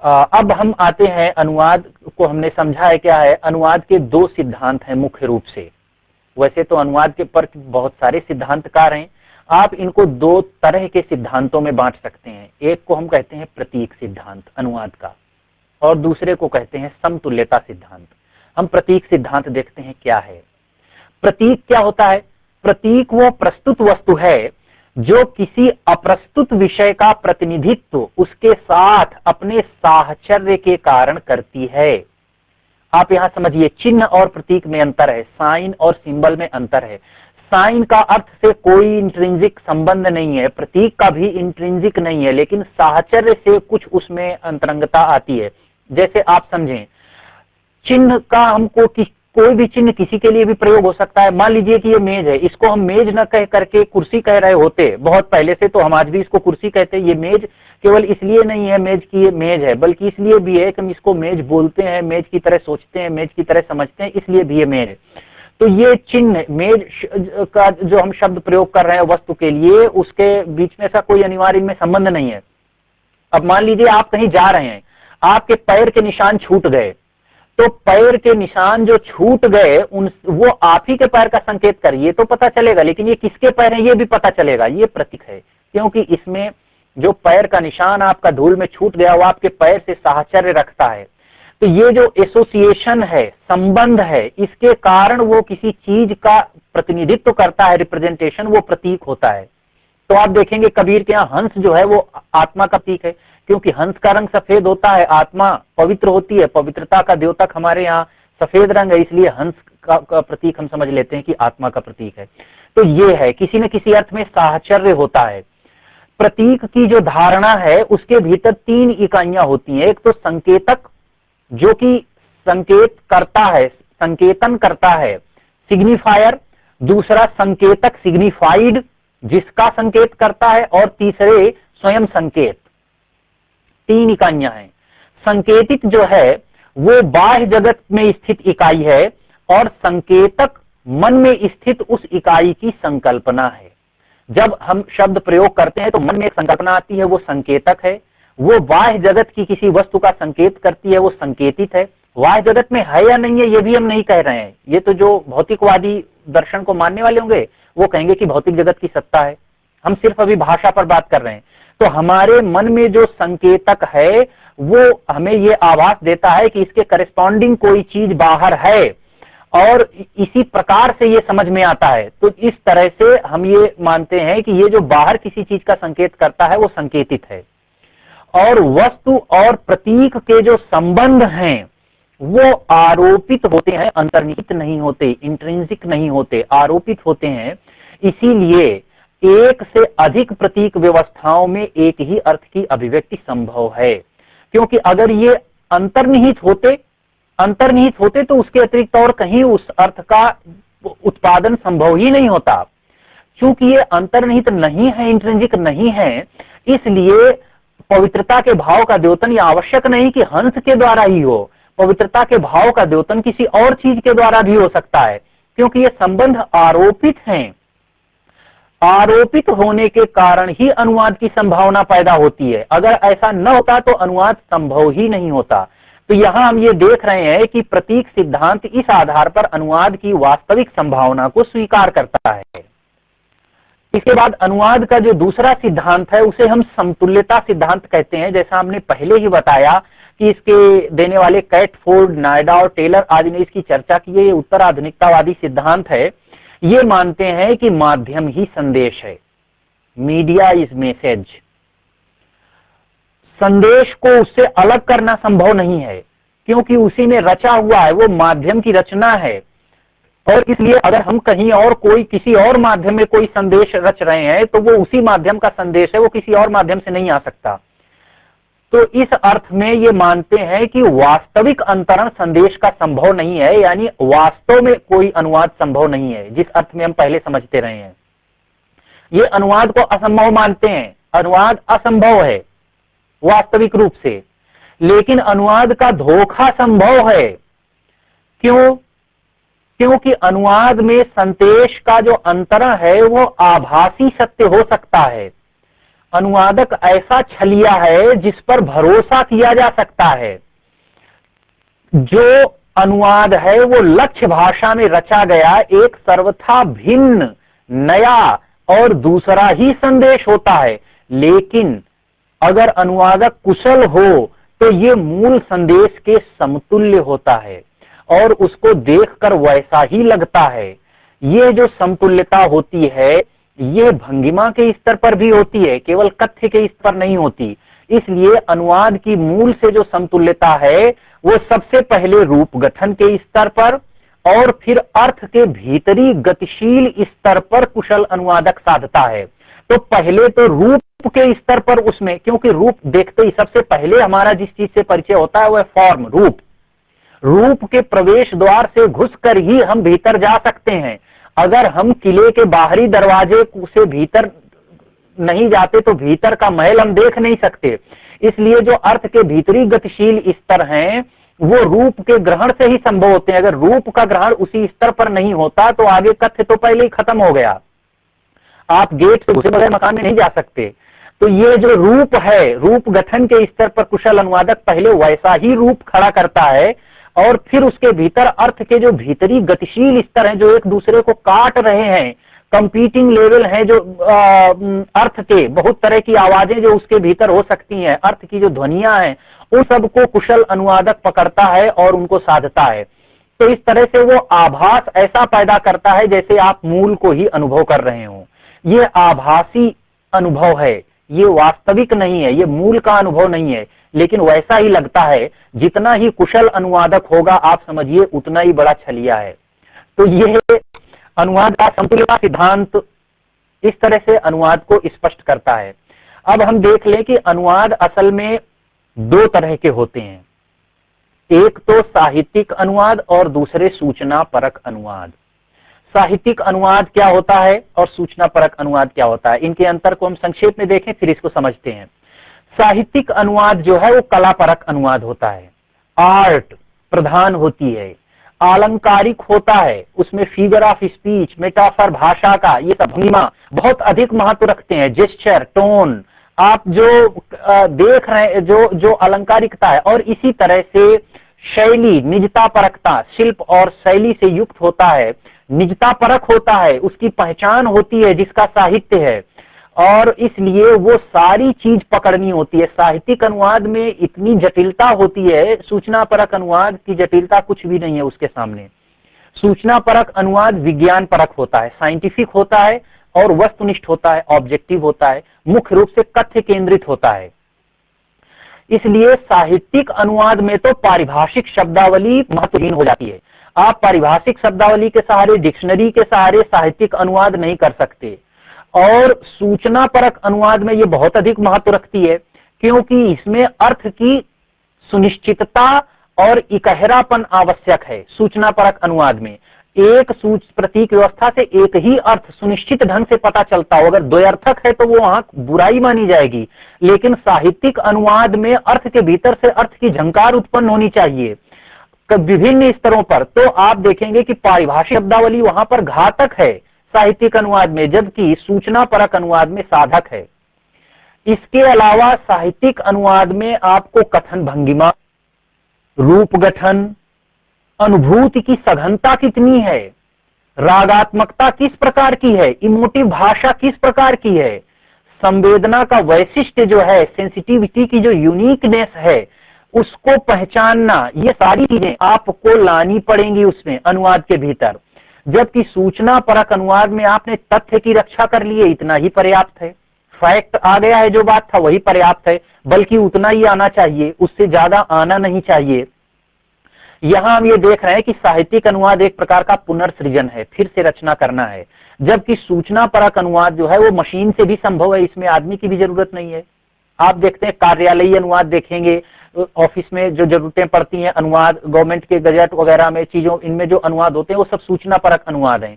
अब हम आते हैं अनुवाद को, हमने समझा है क्या है। अनुवाद के दो सिद्धांत हैं मुख्य रूप से। वैसे तो अनुवाद के पर बहुत सारे सिद्धांतकार हैं, आप इनको दो तरह के सिद्धांतों में बांट सकते हैं। एक को हम कहते हैं प्रतीक सिद्धांत अनुवाद का, और दूसरे को कहते हैं समतुल्यता सिद्धांत। हम प्रतीक सिद्धांत देखते हैं क्या है। प्रतीक क्या होता है? प्रतीक वो प्रस्तुत वस्तु है जो किसी अप्रस्तुत विषय का प्रतिनिधित्व उसके साथ अपने साहचर्य के कारण करती है। आप यहां समझिए, चिन्ह और प्रतीक में अंतर है, साइन और सिंबल में अंतर है। साइन का अर्थ से कोई इंट्रिंसिक संबंध नहीं है, प्रतीक का भी इंट्रिंसिक नहीं है, लेकिन साहचर्य से कुछ उसमें अंतरंगता आती है। जैसे आप समझें, चिन्ह का हमको कोई भी चिन्ह किसी के लिए भी प्रयोग हो सकता है। मान लीजिए कि ये मेज है, इसको हम मेज न कह करके कुर्सी कह रहे होते बहुत पहले से, तो हम आज भी इसको कुर्सी कहते हैं। ये मेज केवल इसलिए नहीं है मेज की ये मेज है, बल्कि इसलिए भी है कि हम इसको मेज बोलते हैं, मेज की तरह सोचते हैं, मेज की तरह समझते हैं, इसलिए भी ये मेज है। तो ये चिन्ह, मेज का जो हम शब्द प्रयोग कर रहे हैं वस्तु के लिए, उसके बीच में ऐसा कोई अनिवार्य इनमें संबंध नहीं है। अब मान लीजिए आप कहीं जा रहे हैं, आपके पैर के निशान छूट गए, तो पैर के निशान जो छूट गए वो आप ही के पैर का संकेत करिए तो पता चलेगा, लेकिन ये किसके पैर हैं ये भी पता चलेगा। ये प्रतीक है, क्योंकि इसमें जो पैर का निशान आपका धूल में छूट गया वो आपके पैर से साहचर्य रखता है। तो ये जो एसोसिएशन है, संबंध है, इसके कारण वो किसी चीज का प्रतिनिधित्व करता है, रिप्रेजेंटेशन, वो प्रतीक होता है। तो आप देखेंगे कबीर के यहाँ हंस जो है वो आत्मा का प्रतीक है, क्योंकि हंस का रंग सफेद होता है, आत्मा पवित्र होती है, पवित्रता का द्योतक हमारे यहाँ सफेद रंग है, इसलिए हंस का प्रतीक हम समझ लेते हैं कि आत्मा का प्रतीक है। तो ये है, किसी न किसी अर्थ में साहचर्य होता है। प्रतीक की जो धारणा है उसके भीतर 3 इकाइयां होती हैं। एक तो संकेतक, जो कि संकेत करता है, संकेतन करता है, सिग्निफायर। दूसरा संकेतक, सिग्निफाइड, जिसका संकेत करता है। और तीसरे स्वयं संकेत। 3 इकाइयां हैं। संकेतित जो है वो बाह्य जगत में स्थित इकाई है और संकेतक मन में स्थित उस इकाई की संकल्पना है। जब हम शब्द प्रयोग करते हैं तो मन में एक संकल्पना आती है, वो संकेतक है। वो बाह्य जगत की किसी वस्तु का संकेत करती है, वो संकेतित है। बाह्य जगत में है या नहीं है ये भी हम नहीं कह रहे हैं। ये तो जो भौतिकवादी दर्शन को मानने वाले होंगे वो कहेंगे कि भौतिक जगत की सत्ता है। हम सिर्फ अभी भाषा पर बात कर रहे हैं। तो हमारे मन में जो संकेतक है वो हमें ये आभास देता है कि इसके करेस्पॉन्डिंग कोई चीज बाहर है, और इसी प्रकार से ये समझ में आता है। तो इस तरह से हम ये मानते हैं कि ये जो बाहर किसी चीज का संकेत करता है वो संकेतित है। और वस्तु और प्रतीक के जो संबंध हैं वो आरोपित होते हैं, अंतर्निहित नहीं होते, इंट्रिंसिक नहीं होते, आरोपित होते हैं। इसीलिए एक से अधिक प्रतीक व्यवस्थाओं में एक ही अर्थ की अभिव्यक्ति संभव है, क्योंकि अगर ये अंतर्निहित होते तो उसके अतिरिक्त और कहीं उस अर्थ का उत्पादन संभव ही नहीं होता। क्योंकि ये अंतर्निहित नहीं है, इंट्रिंसिक नहीं है, इसलिए पवित्रता के भाव का द्योतन ये आवश्यक नहीं कि हंस के द्वारा ही हो। पवित्रता के भाव का द्योतन किसी और चीज के द्वारा भी हो सकता है, क्योंकि ये संबंध आरोपित हैं। आरोपित होने के कारण ही अनुवाद की संभावना पैदा होती है। अगर ऐसा न होता तो अनुवाद संभव ही नहीं होता। तो यहां हम ये देख रहे हैं कि प्रतीक सिद्धांत इस आधार पर अनुवाद की वास्तविक संभावना को स्वीकार करता है। इसके बाद अनुवाद का जो दूसरा सिद्धांत है उसे हम समतुल्यता सिद्धांत कहते हैं। जैसा हमने पहले ही बताया कि इसके देने वाले कैटफोर्ड, नायडा और टेलर आदि ने इसकी चर्चा की है। ये उत्तर आधुनिकतावादी सिद्धांत है। ये मानते हैं कि माध्यम ही संदेश है, मीडिया इज मैसेज। संदेश को उससे अलग करना संभव नहीं है, क्योंकि उसी में रचा हुआ है, वो माध्यम की रचना है। और इसलिए अगर हम कहीं और कोई किसी और माध्यम में कोई संदेश रच रहे हैं तो वो उसी माध्यम का संदेश है, वो किसी और माध्यम से नहीं आ सकता। तो इस अर्थ में ये मानते हैं कि वास्तविक अंतरण संदेश का संभव नहीं है, यानी वास्तव में कोई अनुवाद संभव नहीं है, जिस अर्थ में हम पहले समझते रहे हैं। ये अनुवाद को असंभव मानते हैं। अनुवाद असंभव है वास्तविक रूप से, लेकिन अनुवाद का धोखा संभव है। क्यों? क्योंकि अनुवाद में संदेश का जो अंतरण है वो आभासी सत्य हो सकता है। अनुवादक ऐसा छलिया है जिस पर भरोसा किया जा सकता है। जो अनुवाद है वो लक्ष्य भाषा में रचा गया एक सर्वथा भिन्न, नया और दूसरा ही संदेश होता है। लेकिन अगर अनुवादक कुशल हो तो ये मूल संदेश के समतुल्य होता है और उसको देखकर वैसा ही लगता है। ये जो समतुल्यता होती है ये भंगिमा के स्तर पर भी होती है, केवल कथ्य के स्तर पर नहीं होती। इसलिए अनुवाद की मूल से जो समतुल्यता है वो सबसे पहले रूप गठन के स्तर पर और फिर अर्थ के भीतरी गतिशील स्तर पर कुशल अनुवादक साधता है। तो पहले तो रूप के स्तर पर उसमें, क्योंकि रूप देखते ही सबसे पहले हमारा जिस चीज से परिचय होता है वह फॉर्म, रूप के प्रवेश द्वार से घुसकर ही हम भीतर जा सकते हैं। अगर हम किले के बाहरी दरवाजे से भीतर नहीं जाते तो भीतर का महल हम देख नहीं सकते। इसलिए जो अर्थ के भीतरी गतिशील स्तर हैं वो रूप के ग्रहण से ही संभव होते हैं। अगर रूप का ग्रहण उसी स्तर पर नहीं होता तो आगे कथ्य तो पहले ही खत्म हो गया। आप गेट से घुसे बगैर मकान में नहीं जा सकते। तो ये जो रूप है, रूप गठन के स्तर पर कुशल अनुवादक पहले वैसा ही रूप खड़ा करता है और फिर उसके भीतर अर्थ के जो भीतरी गतिशील स्तर हैं जो एक दूसरे को काट रहे हैं, कंपीटिंग लेवल हैं, जो अर्थ के बहुत तरह की आवाजें जो उसके भीतर हो सकती हैं, अर्थ की जो ध्वनियां हैं, उन सबको कुशल अनुवादक पकड़ता है और उनको साधता है। तो इस तरह से वो आभास ऐसा पैदा करता है जैसे आप मूल को ही अनुभव कर रहे हो। ये आभासी अनुभव है, ये वास्तविक नहीं है, ये मूल का अनुभव नहीं है, लेकिन वैसा ही लगता है। जितना ही कुशल अनुवादक होगा आप समझिए उतना ही बड़ा छलिया है। तो ये अनुवाद का समतुल्यता सिद्धांत इस तरह से अनुवाद को स्पष्ट करता है। अब हम देख लें कि अनुवाद असल में दो तरह के होते हैं, एक तो साहित्यिक अनुवाद और दूसरे सूचना परक अनुवाद। साहित्यिक अनुवाद क्या होता है और सूचना परक अनुवाद क्या होता है, इनके अंतर को हम संक्षेप में देखें फिर इसको समझते हैं। साहित्यिक अनुवाद जो है वो कला परक अनुवाद होता है, आर्ट प्रधान होती है, आलंकारिक होता है, उसमें फिगर ऑफ स्पीच, मेटाफर, भाषा का ये सब भंगिमा बहुत अधिक महत्व रखते हैं, जेस्चर, टोन, आप जो देख रहे हैं जो अलंकारिकता है, और इसी तरह से शैली, निजता परकता, शिल्प और शैली से युक्त होता है, निजता परक होता है, उसकी पहचान होती है जिसका साहित्य है, और इसलिए वो सारी चीज पकड़नी होती है। साहित्यिक अनुवाद में इतनी जटिलता होती है, सूचना परक अनुवाद की जटिलता कुछ भी नहीं है उसके सामने। सूचना परक अनुवाद विज्ञान परक होता है, साइंटिफिक होता है और वस्तुनिष्ठ होता है, ऑब्जेक्टिव होता है, मुख्य रूप से तथ्य केंद्रित होता है। इसलिए साहित्यिक अनुवाद में तो पारिभाषिक शब्दावली महत्वहीन हो जाती है। आप पारिभाषिक शब्दावली के सहारे, डिक्शनरी के सहारे साहित्यिक अनुवाद नहीं कर सकते। और सूचना परक अनुवाद में ये बहुत अधिक महत्व रखती है, क्योंकि इसमें अर्थ की सुनिश्चितता और इकहरापन आवश्यक है। सूचना परक अनुवाद में एक प्रतीक व्यवस्था से एक ही अर्थ सुनिश्चित ढंग से पता चलता हो, अगर द्वयर्थक है तो वो वहां बुराई मानी जाएगी। लेकिन साहित्यिक अनुवाद में अर्थ के भीतर से अर्थ की झंकार उत्पन्न होनी चाहिए विभिन्न स्तरों पर। तो आप देखेंगे कि पारिभाषिक शब्दावली वहां पर घातक है साहित्यिक अनुवाद में, जबकि सूचना परक अनुवाद में साधक है। इसके अलावा साहित्यिक अनुवाद में आपको कथन भंगिमा, रूप गठन, अनुभूति की सघनता कितनी है, रागात्मकता किस प्रकार की है, इमोटिव भाषा किस प्रकार की है, संवेदना का वैशिष्ट्य जो है, सेंसिटिविटी की जो यूनिकनेस है, उसको पहचानना, ये सारी चीजें आपको लानी पड़ेंगी उसमें अनुवाद के भीतर। जबकि सूचना परक अनुवाद में आपने तथ्य की रक्षा कर ली है, इतना ही पर्याप्त है। फैक्ट आ गया है, जो बात था वही पर्याप्त है, बल्कि उतना ही आना चाहिए, उससे ज्यादा आना नहीं चाहिए। यहां हम ये देख रहे हैं कि साहित्यिक अनुवाद एक प्रकार का पुनर्सृजन है, फिर से रचना करना है, जबकि सूचना परक अनुवाद जो है वो मशीन से भी संभव है, इसमें आदमी की भी जरूरत नहीं है। आप देखते हैं कार्यालयीय अनुवाद देखेंगे, ऑफिस में जो जरूरतें पड़ती हैं, अनुवाद गवर्नमेंट के गजट वगैरह में चीजों, इनमें जो अनुवाद होते हैं वो सब सूचना परक अनुवाद हैं,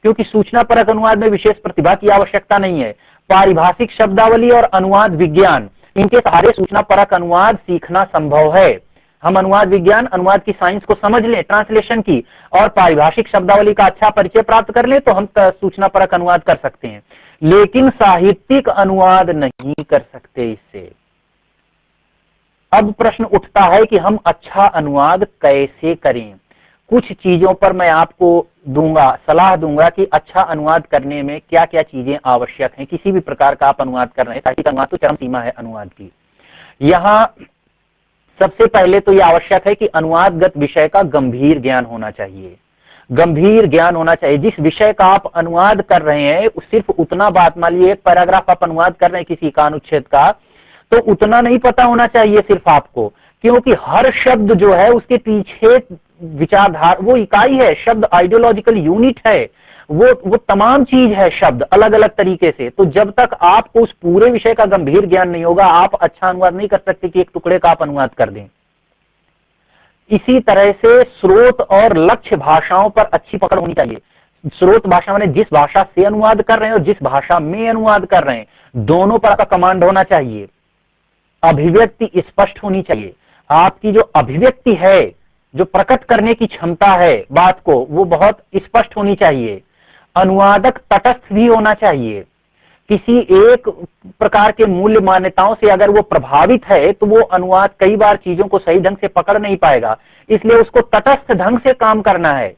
क्योंकि सूचना परक अनुवाद में विशेष प्रतिभा की आवश्यकता नहीं है। पारिभाषिक शब्दावली और अनुवाद विज्ञान, इनके सहारे सूचना परक अनुवाद सीखना संभव है। हम अनुवाद विज्ञान, अनुवाद की साइंस को समझ लें, ट्रांसलेशन की, और पारिभाषिक शब्दावली का अच्छा परिचय प्राप्त कर लें, तो हम सूचना परक अनुवाद कर सकते हैं। लेकिन साहित्यिक अनुवाद नहीं कर सकते इससे। अब प्रश्न उठता है कि हम अच्छा अनुवाद कैसे करें। कुछ चीजों पर मैं आपको सलाह दूंगा कि अच्छा अनुवाद करने में क्या क्या चीजें आवश्यक हैं। किसी भी प्रकार का आप अनुवाद कर रहे हैं, साहित्यिक अनुवाद तो चरम सीमा है अनुवाद की। यहां सबसे पहले तो यह आवश्यक है कि अनुवादगत विषय का गंभीर ज्ञान होना चाहिए। गंभीर ज्ञान होना चाहिए। जिस विषय का आप अनुवाद कर रहे हैं सिर्फ उतना बात, मान लीजिए एक पैराग्राफ आप अनुवाद कर रहे हैं किसी का अनुच्छेद का, तो उतना नहीं पता होना चाहिए सिर्फ आपको, क्योंकि हर शब्द जो है उसके पीछे विचारधारा, वो इकाई है, शब्द आइडियोलॉजिकल यूनिट है, वो तमाम चीज है, शब्द अलग अलग तरीके से। तो जब तक आपको उस पूरे विषय का गंभीर ज्ञान नहीं होगा, आप अच्छा अनुवाद नहीं कर सकते कि एक टुकड़े का आप अनुवाद कर दें। इसी तरह से स्रोत और लक्ष्य भाषाओं पर अच्छी पकड़ होनी चाहिए। स्रोत भाषा माने जिस भाषा से अनुवाद कर रहे हैं और जिस भाषा में अनुवाद कर रहे हैं, दोनों पर आपका कमांड होना चाहिए। अभिव्यक्ति स्पष्ट होनी चाहिए। आपकी जो अभिव्यक्ति है, जो प्रकट करने की क्षमता है बात को, वो बहुत स्पष्ट होनी चाहिए। अनुवादक तटस्थ भी होना चाहिए। किसी एक प्रकार के मूल्य मान्यताओं से अगर वो प्रभावित है तो वो अनुवाद कई बार चीजों को सही ढंग से पकड़ नहीं पाएगा, इसलिए उसको तटस्थ ढंग से काम करना है।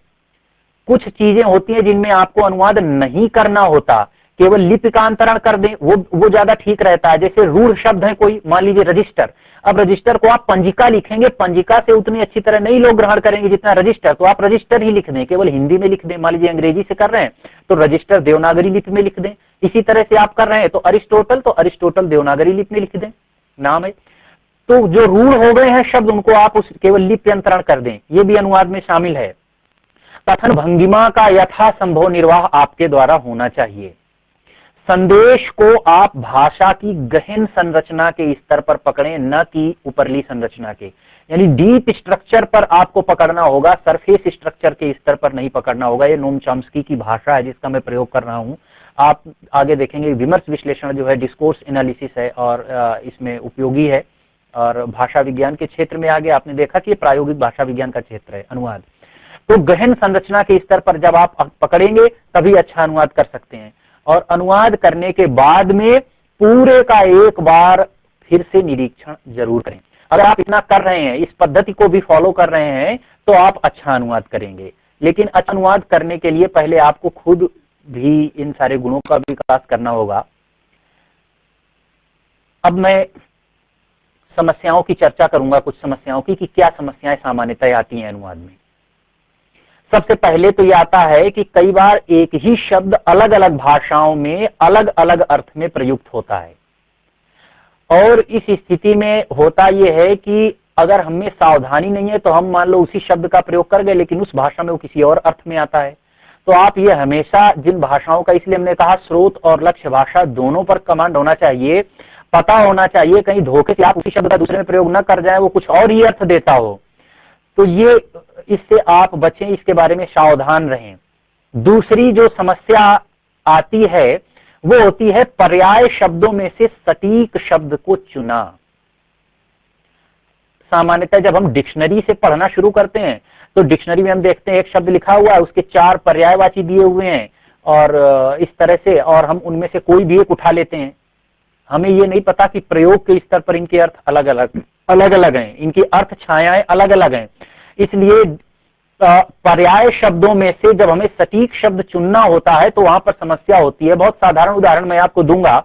कुछ चीजें होती हैं जिनमें आपको अनुवाद नहीं करना होता, केवल लिपिकांतरण कर दें वो ज्यादा ठीक रहता है। जैसे रूढ़ शब्द है कोई, मान लीजिए रजिस्टर, अब रजिस्टर को आप पंजिका लिखेंगे, पंजिका से उतनी अच्छी तरह नहीं लोग ग्रहण करेंगे जितना रजिस्टर, तो आप रजिस्टर ही लिख दें, केवल हिंदी में लिख दें। मान लीजिए अंग्रेजी से कर रहे हैं तो रजिस्टर देवनागरी लिपि में लिख दें। इसी तरह से आप कर रहे हैं तो अरिस्टोटल देवनागरी लिपि में लिख दें, नाम है। तो जो रूढ़ हो गए हैं शब्द उनको आप उस केवल लिप्यंतरण कर दें, ये भी अनुवाद में शामिल है। कथन भंगिमा का यथासंभव निर्वाह आपके द्वारा होना चाहिए। संदेश को आप भाषा की गहन संरचना के स्तर पर पकड़ें, न कि ऊपरली संरचना के, यानी डीप स्ट्रक्चर पर आपको पकड़ना होगा, सरफेस स्ट्रक्चर के स्तर पर नहीं पकड़ना होगा। ये नोम चॉम्स्की की भाषा है जिसका मैं प्रयोग कर रहा हूं। आप आगे देखेंगे विमर्श विश्लेषण जो है डिस्कोर्स एनालिसिस है और इसमें उपयोगी है। और भाषा विज्ञान के क्षेत्र में आगे आपने देखा कि प्रायोगिक भाषा विज्ञान का क्षेत्र है अनुवाद। तो गहन संरचना के स्तर पर जब आप पकड़ेंगे तभी अच्छा अनुवाद कर सकते हैं। और अनुवाद करने के बाद में पूरे का एक बार फिर से निरीक्षण जरूर करें। अगर आप इतना कर रहे हैं, इस पद्धति को भी फॉलो कर रहे हैं, तो आप अच्छा अनुवाद करेंगे। लेकिन अच्छा अनुवाद करने के लिए पहले आपको खुद भी इन सारे गुणों का विकास करना होगा। अब मैं समस्याओं की चर्चा करूंगा, कुछ समस्याओं की, कि क्या समस्याएं सामान्यतः आती हैं अनुवाद में। सबसे पहले तो यह आता है कि कई बार एक ही शब्द अलग अलग भाषाओं में अलग अलग अर्थ में प्रयुक्त होता है। और इस स्थिति में होता यह है कि अगर हमें सावधानी नहीं है तो हम मान लो उसी शब्द का प्रयोग कर गए, लेकिन उस भाषा में वो किसी और अर्थ में आता है। तो आप ये हमेशा जिन भाषाओं का, इसलिए हमने कहा स्रोत और लक्ष्य भाषा दोनों पर कमांड होना चाहिए, पता होना चाहिए, कहीं धोखे से आप उसी शब्द का दूसरे में प्रयोग न कर जाए, वो कुछ और ही अर्थ देता हो। तो ये, इससे आप बचें, इसके बारे में सावधान रहें। दूसरी जो समस्या आती है वो होती है पर्याय शब्दों में से सटीक शब्द को चुना। सामान्यतः जब हम डिक्शनरी से पढ़ना शुरू करते हैं तो डिक्शनरी में हम देखते हैं एक शब्द लिखा हुआ है, उसके 4 पर्यायवाची दिए हुए हैं और इस तरह से, और हम उनमें से कोई भी एक उठा लेते हैं। हमें ये नहीं पता कि प्रयोग के स्तर पर इनके अर्थ अलग अलग हैं, इनकी अर्थ छायाएं अलग अलग हैं। इसलिए पर्याय शब्दों में से जब हमें सटीक शब्द चुनना होता है तो वहां पर समस्या होती है। बहुत साधारण उदाहरण मैं आपको दूंगा।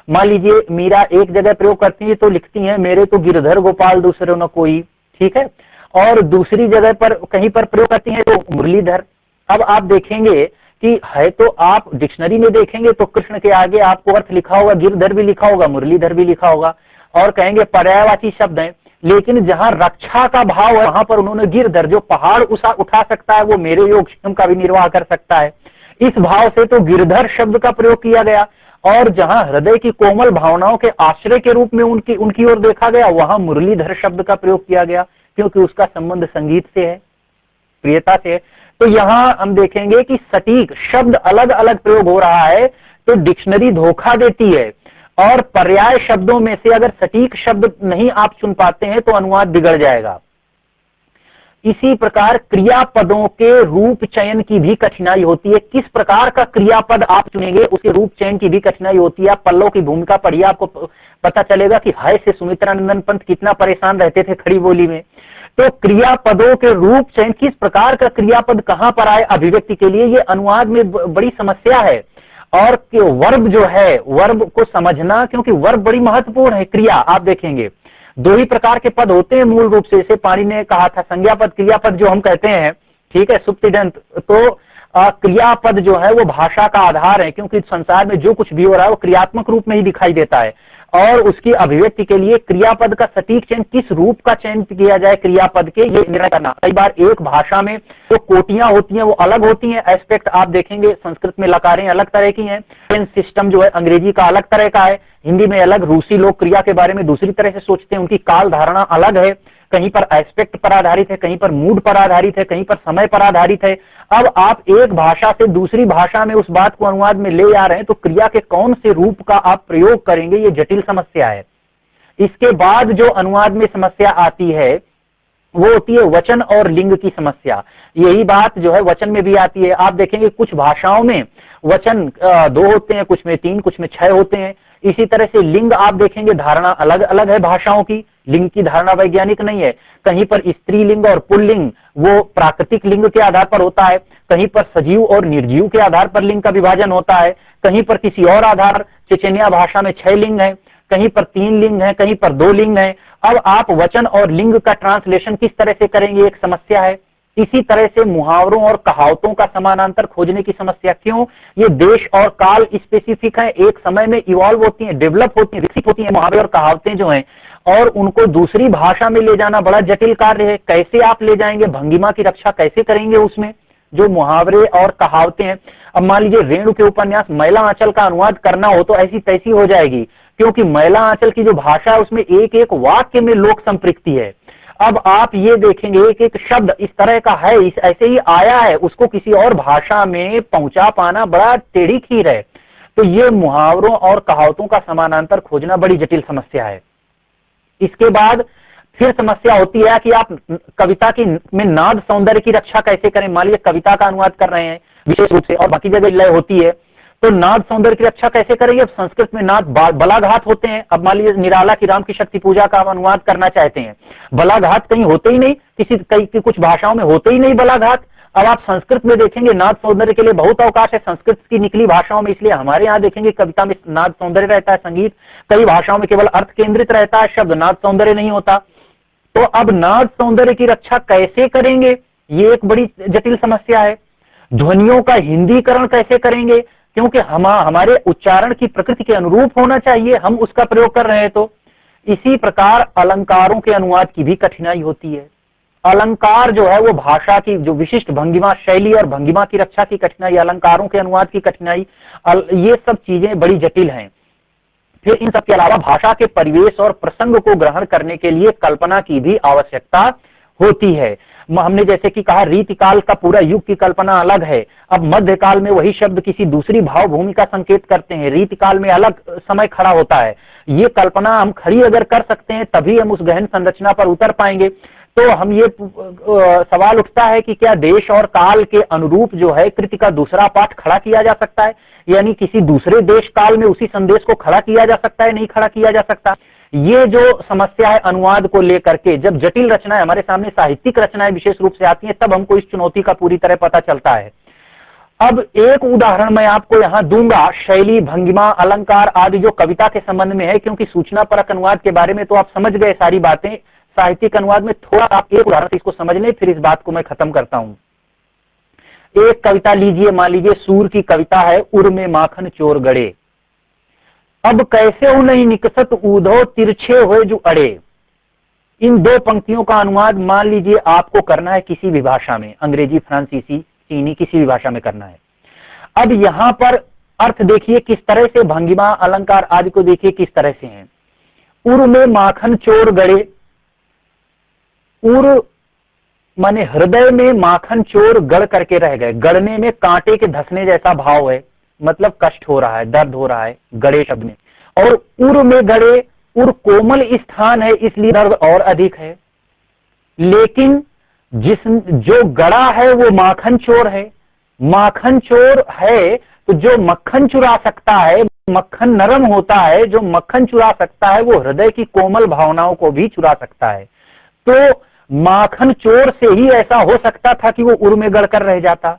मान लीजिए मीरा एक जगह प्रयोग करती है तो लिखती हैं मेरे तो गिरधर गोपाल दूसरे न कोई, ठीक है, और दूसरी जगह पर कहीं पर प्रयोग करती हैं तो मुरलीधर। अब आप देखेंगे कि है तो आप डिक्शनरी में देखेंगे तो कृष्ण के आगे आपको अर्थ लिखा होगा, गिरधर भी लिखा होगा, मुरलीधर भी लिखा होगा, और कहेंगे पर्यायवाची शब्द हैं। लेकिन जहां रक्षा का भाव है वहां पर उन्होंने गिरधर, जो पहाड़ उठा सकता है वो मेरे योगक्षेम का भी निर्वाह कर सकता है, इस भाव से तो गिरधर शब्द का प्रयोग किया गया। और जहां हृदय की कोमल भावनाओं के आश्रय के रूप में उनकी ओर देखा गया वहां मुरलीधर शब्द का प्रयोग किया गया, क्योंकि उसका संबंध संगीत से है, प्रियता से है। तो यहां हम देखेंगे कि सटीक शब्द अलग अलग प्रयोग हो रहा है तो डिक्शनरी धोखा देती है। और पर्याय शब्दों में से अगर सटीक शब्द नहीं आप चुन पाते हैं तो अनुवाद बिगड़ जाएगा। इसी प्रकार क्रियापदों के रूप चयन की भी कठिनाई होती है। किस प्रकार का क्रियापद आप चुनेंगे उसके रूप चयन की भी कठिनाई होती है। आप पल्लव की भूमिका पढ़िए, आपको पता चलेगा कि हाय से सुमित्रानंदन पंत कितना परेशान रहते थे खड़ी बोली में। तो क्रियापदों के रूप चयन, किस प्रकार का क्रियापद कहां पर आए अभिव्यक्ति के लिए, ये अनुवाद में बड़ी समस्या है। और वर्ब जो है, वर्ब को समझना, क्योंकि वर्ब बड़ी महत्वपूर्ण है। क्रिया आप देखेंगे 2 ही प्रकार के पद होते हैं मूल रूप से, जैसे पाणिनि ने कहा था संज्ञापद क्रियापद जो हम कहते हैं, ठीक है, सुप्तिदंत। तो क्रियापद जो है वो भाषा का आधार है, क्योंकि संसार में जो कुछ भी हो रहा है वो क्रियात्मक रूप में ही दिखाई देता है। और उसकी अभिव्यक्ति के लिए क्रियापद का सटीक चयन, किस रूप का चयन किया जाए क्रियापद के, ये निर्णय करना। कई बार एक भाषा में जो कोटियां होती हैं वो अलग होती हैं, एस्पेक्ट आप देखेंगे संस्कृत में लकारें अलग तरह की हैं, टेंस सिस्टम जो है अंग्रेजी का अलग तरह का है, हिंदी में अलग, रूसी लोग क्रिया के बारे में दूसरी तरह से सोचते हैं, उनकी काल धारणा अलग है, कहीं पर एस्पेक्ट पर आधारित है, कहीं पर मूड पर आधारित है, कहीं पर समय पर आधारित है। अब आप एक भाषा से दूसरी भाषा में उस बात को अनुवाद में ले आ रहे हैं तो क्रिया के कौन से रूप का आप प्रयोग करेंगे, ये जटिल समस्या है। इसके बाद जो अनुवाद में समस्या आती है वो होती है वचन और लिंग की समस्या। यही बात जो है वचन में भी आती है। आप देखेंगे कुछ भाषाओं में वचन 2 होते हैं, कुछ में 3, कुछ में 6 होते हैं। इसी तरह से लिंग आप देखेंगे धारणा अलग अलग है भाषाओं की, लिंग की धारणा वैज्ञानिक नहीं है। कहीं पर स्त्रीलिंग और पुल्लिंग वो प्राकृतिक लिंग के आधार पर होता है, कहीं पर सजीव और निर्जीव के आधार पर लिंग का विभाजन होता है, कहीं पर किसी और आधार, चेचेनिया भाषा में 6 लिंग है, कहीं पर 3 लिंग है, कहीं पर 2 लिंग है। अब आप वचन और लिंग का ट्रांसलेशन किस तरह से करेंगे, एक समस्या है। इसी तरह से मुहावरों और कहावतों का समानांतर खोजने की समस्या। क्यों? ये देश और काल स्पेसिफिक है, एक समय में इवॉल्व होती हैं, डेवलप होती हैं, विकसित होती हैं मुहावरे और कहावतें जो हैं, और उनको दूसरी भाषा में ले जाना बड़ा जटिल कार्य है। कैसे आप ले जाएंगे, भंगिमा की रक्षा कैसे करेंगे उसमें, जो मुहावरे और कहावतें हैं। अब मान लीजिए रेणु के उपन्यास मैला आंचल का अनुवाद करना हो तो ऐसी तैसी हो जाएगी, क्योंकि मैला आंचल की जो भाषा है उसमें एक एक वाक्य में लोक संपृक्ति है। अब आप ये देखेंगे एक एक शब्द इस तरह का है, इस ऐसे ही आया है, उसको किसी और भाषा में पहुंचा पाना बड़ा टेढ़ी खीर है। तो ये मुहावरों और कहावतों का समानांतर खोजना बड़ी जटिल समस्या है। इसके बाद फिर समस्या होती है कि आप कविता की में नाद सौंदर्य की रक्षा कैसे करें। मान लीजिए कविता का अनुवाद कर रहे हैं विशेष रूप से, और बाकी जगह लय होती है, तो नाद सौंदर्य की रक्षा कैसे करेंगे। अब संस्कृत में नाद बलाघात होते हैं। अब मान लीजिए निराला की राम की शक्ति पूजा का हम अनुवाद करना चाहते हैं, बलाघात कहीं होते ही नहीं, कई कुछ भाषाओं में होते ही नहीं बलाघात। अब आप संस्कृत में देखेंगे नाद सौंदर्य के लिए बहुत अवकाश है संस्कृत की निकली भाषाओं में, इसलिए हमारे यहाँ देखेंगे कविता में नाद सौंदर्य रहता है, संगीत कई भाषाओं में केवल अर्थ केंद्रित रहता है, शब्द नाद सौंदर्य नहीं होता। तो अब नाद सौंदर्य की रक्षा कैसे करेंगे, ये एक बड़ी जटिल समस्या है। ध्वनियों का हिंदीकरण कैसे करेंगे, क्योंकि हमारे उच्चारण की प्रकृति के अनुरूप होना चाहिए, हम उसका प्रयोग कर रहे हैं। तो इसी प्रकार अलंकारों के अनुवाद की भी कठिनाई होती है। अलंकार जो है वो भाषा की जो विशिष्ट भंगिमा शैली और भंगिमा की रक्षा की कठिनाई, अलंकारों के अनुवाद की कठिनाई, ये सब चीजें बड़ी जटिल हैं। फिर इन सब के अलावा भाषा के परिवेश और प्रसंग को ग्रहण करने के लिए कल्पना की भी आवश्यकता होती है। हमने जैसे कि कहा रीतिकाल का पूरा युग की कल्पना अलग है। अब मध्यकाल में वही शब्द किसी दूसरी भाव भूमि का संकेत करते हैं, रीतिकाल में अलग समय खड़ा होता है। ये कल्पना हम खड़ी अगर कर सकते हैं तभी हम उस गहन संरचना पर उतर पाएंगे। तो हम ये सवाल उठता है कि क्या देश और काल के अनुरूप जो है कृति का दूसरा पाठ खड़ा किया जा सकता है, यानी किसी दूसरे देश काल में उसी संदेश को खड़ा किया जा सकता है, नहीं खड़ा किया जा सकता। ये जो समस्या है अनुवाद को लेकर के, जब जटिल रचनाएं हमारे सामने साहित्यिक रचनाएं विशेष रूप से आती हैं, तब हमको इस चुनौती का पूरी तरह पता चलता है। अब एक उदाहरण मैं आपको यहां दूंगा, शैली, भंगिमा, अलंकार आदि जो कविता के संबंध में है, क्योंकि सूचना परक अनुवाद के बारे में तो आप समझ गए सारी बातें, साहित्यिक अनुवाद में थोड़ा आप एक उदाहरण से इसको समझ लें, फिर इस बात को मैं खत्म करता हूं। एक कविता लीजिए, मान लीजिए सूर की कविता है, उर में माखन चोर गड़े, अब कैसे हो नहीं निकसत ऊधो तिरछे हुए जो अड़े। इन दो पंक्तियों का अनुवाद मान लीजिए आपको करना है किसी भी भाषा में, अंग्रेजी, फ्रांसीसी, चीनी, किसी भी भाषा में करना है। अब यहां पर अर्थ देखिए किस तरह से, भंगिमा, अलंकार आदि को देखिए किस तरह से हैं। उर में माखन चोर गड़े, उर माने हृदय में माखन चोर गड़ करके रह गए। गड़ने में कांटे के धसने जैसा भाव है, मतलब कष्ट हो रहा है, दर्द हो रहा है गड़े शब्द में। और उर में गड़े, उर कोमल स्थान है इसलिए दर्द और अधिक है। लेकिन जो गड़ा है वो माखन चोर है। माखन चोर है तो जो मक्खन चुरा सकता है, मक्खन नरम होता है, जो मक्खन चुरा सकता है वो हृदय की कोमल भावनाओं को भी चुरा सकता है। तो माखन चोर से ही ऐसा हो सकता था कि वो उर में गड़कर रह जाता।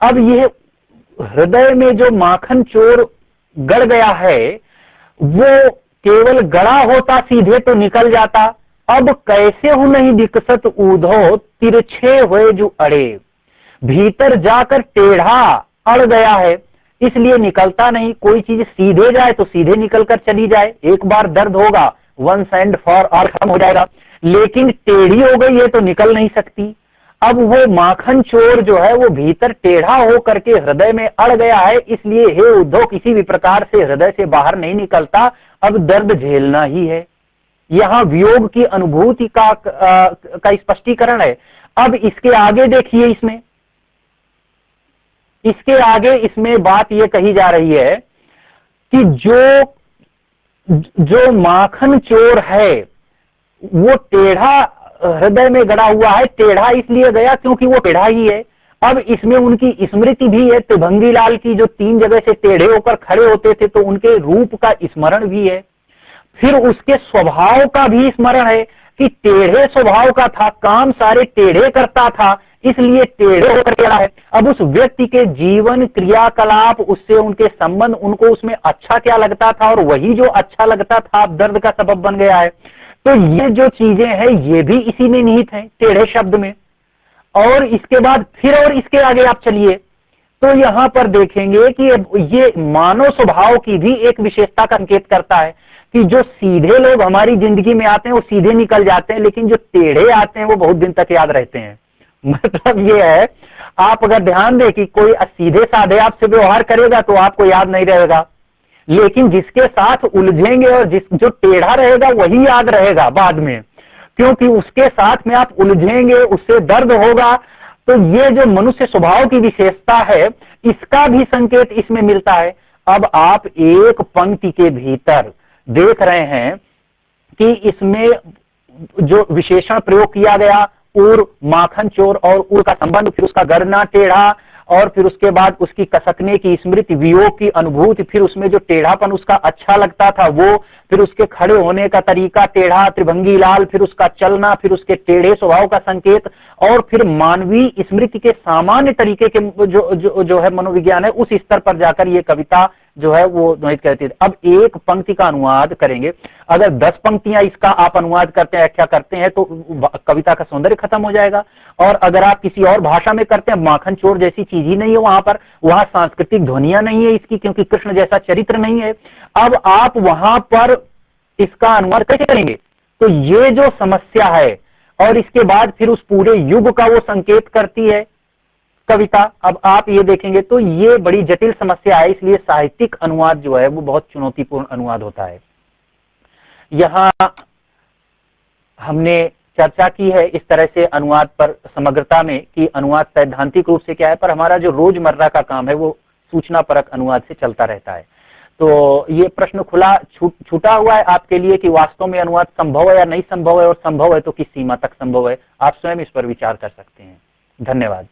अब ये हृदय में जो माखन चोर गड़ गया है वो केवल गड़ा होता सीधे तो निकल जाता। अब कैसे हो नहीं दिक्कत ऊधो तिरछे हुए जो अड़े, भीतर जाकर टेढ़ा अड़ गया है इसलिए निकलता नहीं। कोई चीज सीधे जाए तो सीधे निकलकर चली जाए, एक बार दर्द होगा वंस एंड फॉर ऑल खत्म हो जाएगा, लेकिन टेढ़ी हो गई है तो निकल नहीं सकती। अब वो माखन चोर जो है वो भीतर टेढ़ा हो करके हृदय में अड़ गया है, इसलिए हे उद्धव किसी भी प्रकार से हृदय से बाहर नहीं निकलता, अब दर्द झेलना ही है। यहां वियोग की अनुभूति का स्पष्टीकरण है। अब इसके आगे देखिए, इसके आगे इसमें बात ये कही जा रही है कि जो माखन चोर है वो टेढ़ा हृदय में गड़ा हुआ है। टेढ़ा इसलिए गया क्योंकि वो टेढ़ा ही है। अब इसमें उनकी स्मृति भी है, त्रिभंगी लाल की जो 3 जगह से टेढ़े होकर खड़े होते थे, तो उनके रूप का स्मरण भी है। फिर उसके स्वभाव का भी स्मरण है कि टेढ़े स्वभाव का था, काम सारे टेढ़े करता था, इसलिए टेढ़े होकर गया है। अब उस व्यक्ति के जीवन, क्रियाकलाप, उससे उनके संबंध, उनको उसमें अच्छा क्या लगता था और वही जो अच्छा लगता था अब दर्द का सबब बन गया है। तो ये जो चीजें हैं ये भी इसी में निहित हैं, टेढ़े शब्द में। और इसके बाद फिर और इसके आगे आप चलिए तो यहां पर देखेंगे कि ये मानव स्वभाव की भी एक विशेषता का संकेत करता है कि जो सीधे लोग हमारी जिंदगी में आते हैं वो सीधे निकल जाते हैं, लेकिन जो टेढ़े आते हैं वो बहुत दिन तक याद रहते हैं। मतलब ये है, आप अगर ध्यान दें कि कोई सीधे साधे आपसे व्यवहार करेगा तो आपको याद नहीं रहेगा, लेकिन जिसके साथ उलझेंगे और जो टेढ़ा रहेगा वही याद रहेगा बाद में, क्योंकि उसके साथ में आप उलझेंगे, उससे दर्द होगा। तो ये जो मनुष्य स्वभाव की विशेषता है इसका भी संकेत इसमें मिलता है। अब आप एक पंक्ति के भीतर देख रहे हैं कि इसमें जो विशेषण प्रयोग किया गया, उर, माखन चोर और उर का संबंध, फिर उसका गरना टेढ़ा, और फिर उसके बाद उसकी कसकने की स्मृति, वियोग की अनुभूति, फिर उसमें जो टेढ़ापन उसका अच्छा लगता था वो, फिर उसके खड़े होने का तरीका टेढ़ा, त्रिभंगी लाल, फिर उसका चलना, फिर उसके टेढ़े स्वभाव का संकेत, और फिर मानवीय स्मृति के सामान्य तरीके के जो है मनोविज्ञान है उस स्तर पर जाकर ये कविता जो है वो ध्वनित करती है। अब एक पंक्ति का अनुवाद करेंगे, अगर 10 पंक्तियां इसका आप अनुवाद करते हैं, व्याख्या करते हैं तो कविता का सौंदर्य खत्म हो जाएगा। और अगर आप किसी और भाषा में करते हैं, माखन चोर जैसी चीज ही नहीं है वहां पर, वहां सांस्कृतिक ध्वनियां नहीं है इसकी, क्योंकि कृष्ण जैसा चरित्र नहीं है। अब आप वहां पर इसका अनुवाद कैसे करेंगे? तो ये जो समस्या है, और इसके बाद फिर उस पूरे युग का वो संकेत करती है कविता। अब आप ये देखेंगे तो ये बड़ी जटिल समस्या है, इसलिए साहित्यिक अनुवाद जो है वो बहुत चुनौतीपूर्ण अनुवाद होता है। यहां हमने चर्चा की है इस तरह से अनुवाद पर समग्रता में कि अनुवाद सैद्धांतिक रूप से क्या है, पर हमारा जो रोजमर्रा का काम है वो सूचना परक अनुवाद से चलता रहता है। तो ये प्रश्न खुला छूटा हुआ है आपके लिए कि वास्तव में अनुवाद संभव है या नहीं संभव है, और संभव है तो किस सीमा तक संभव है। आप स्वयं इस पर विचार कर सकते हैं। धन्यवाद।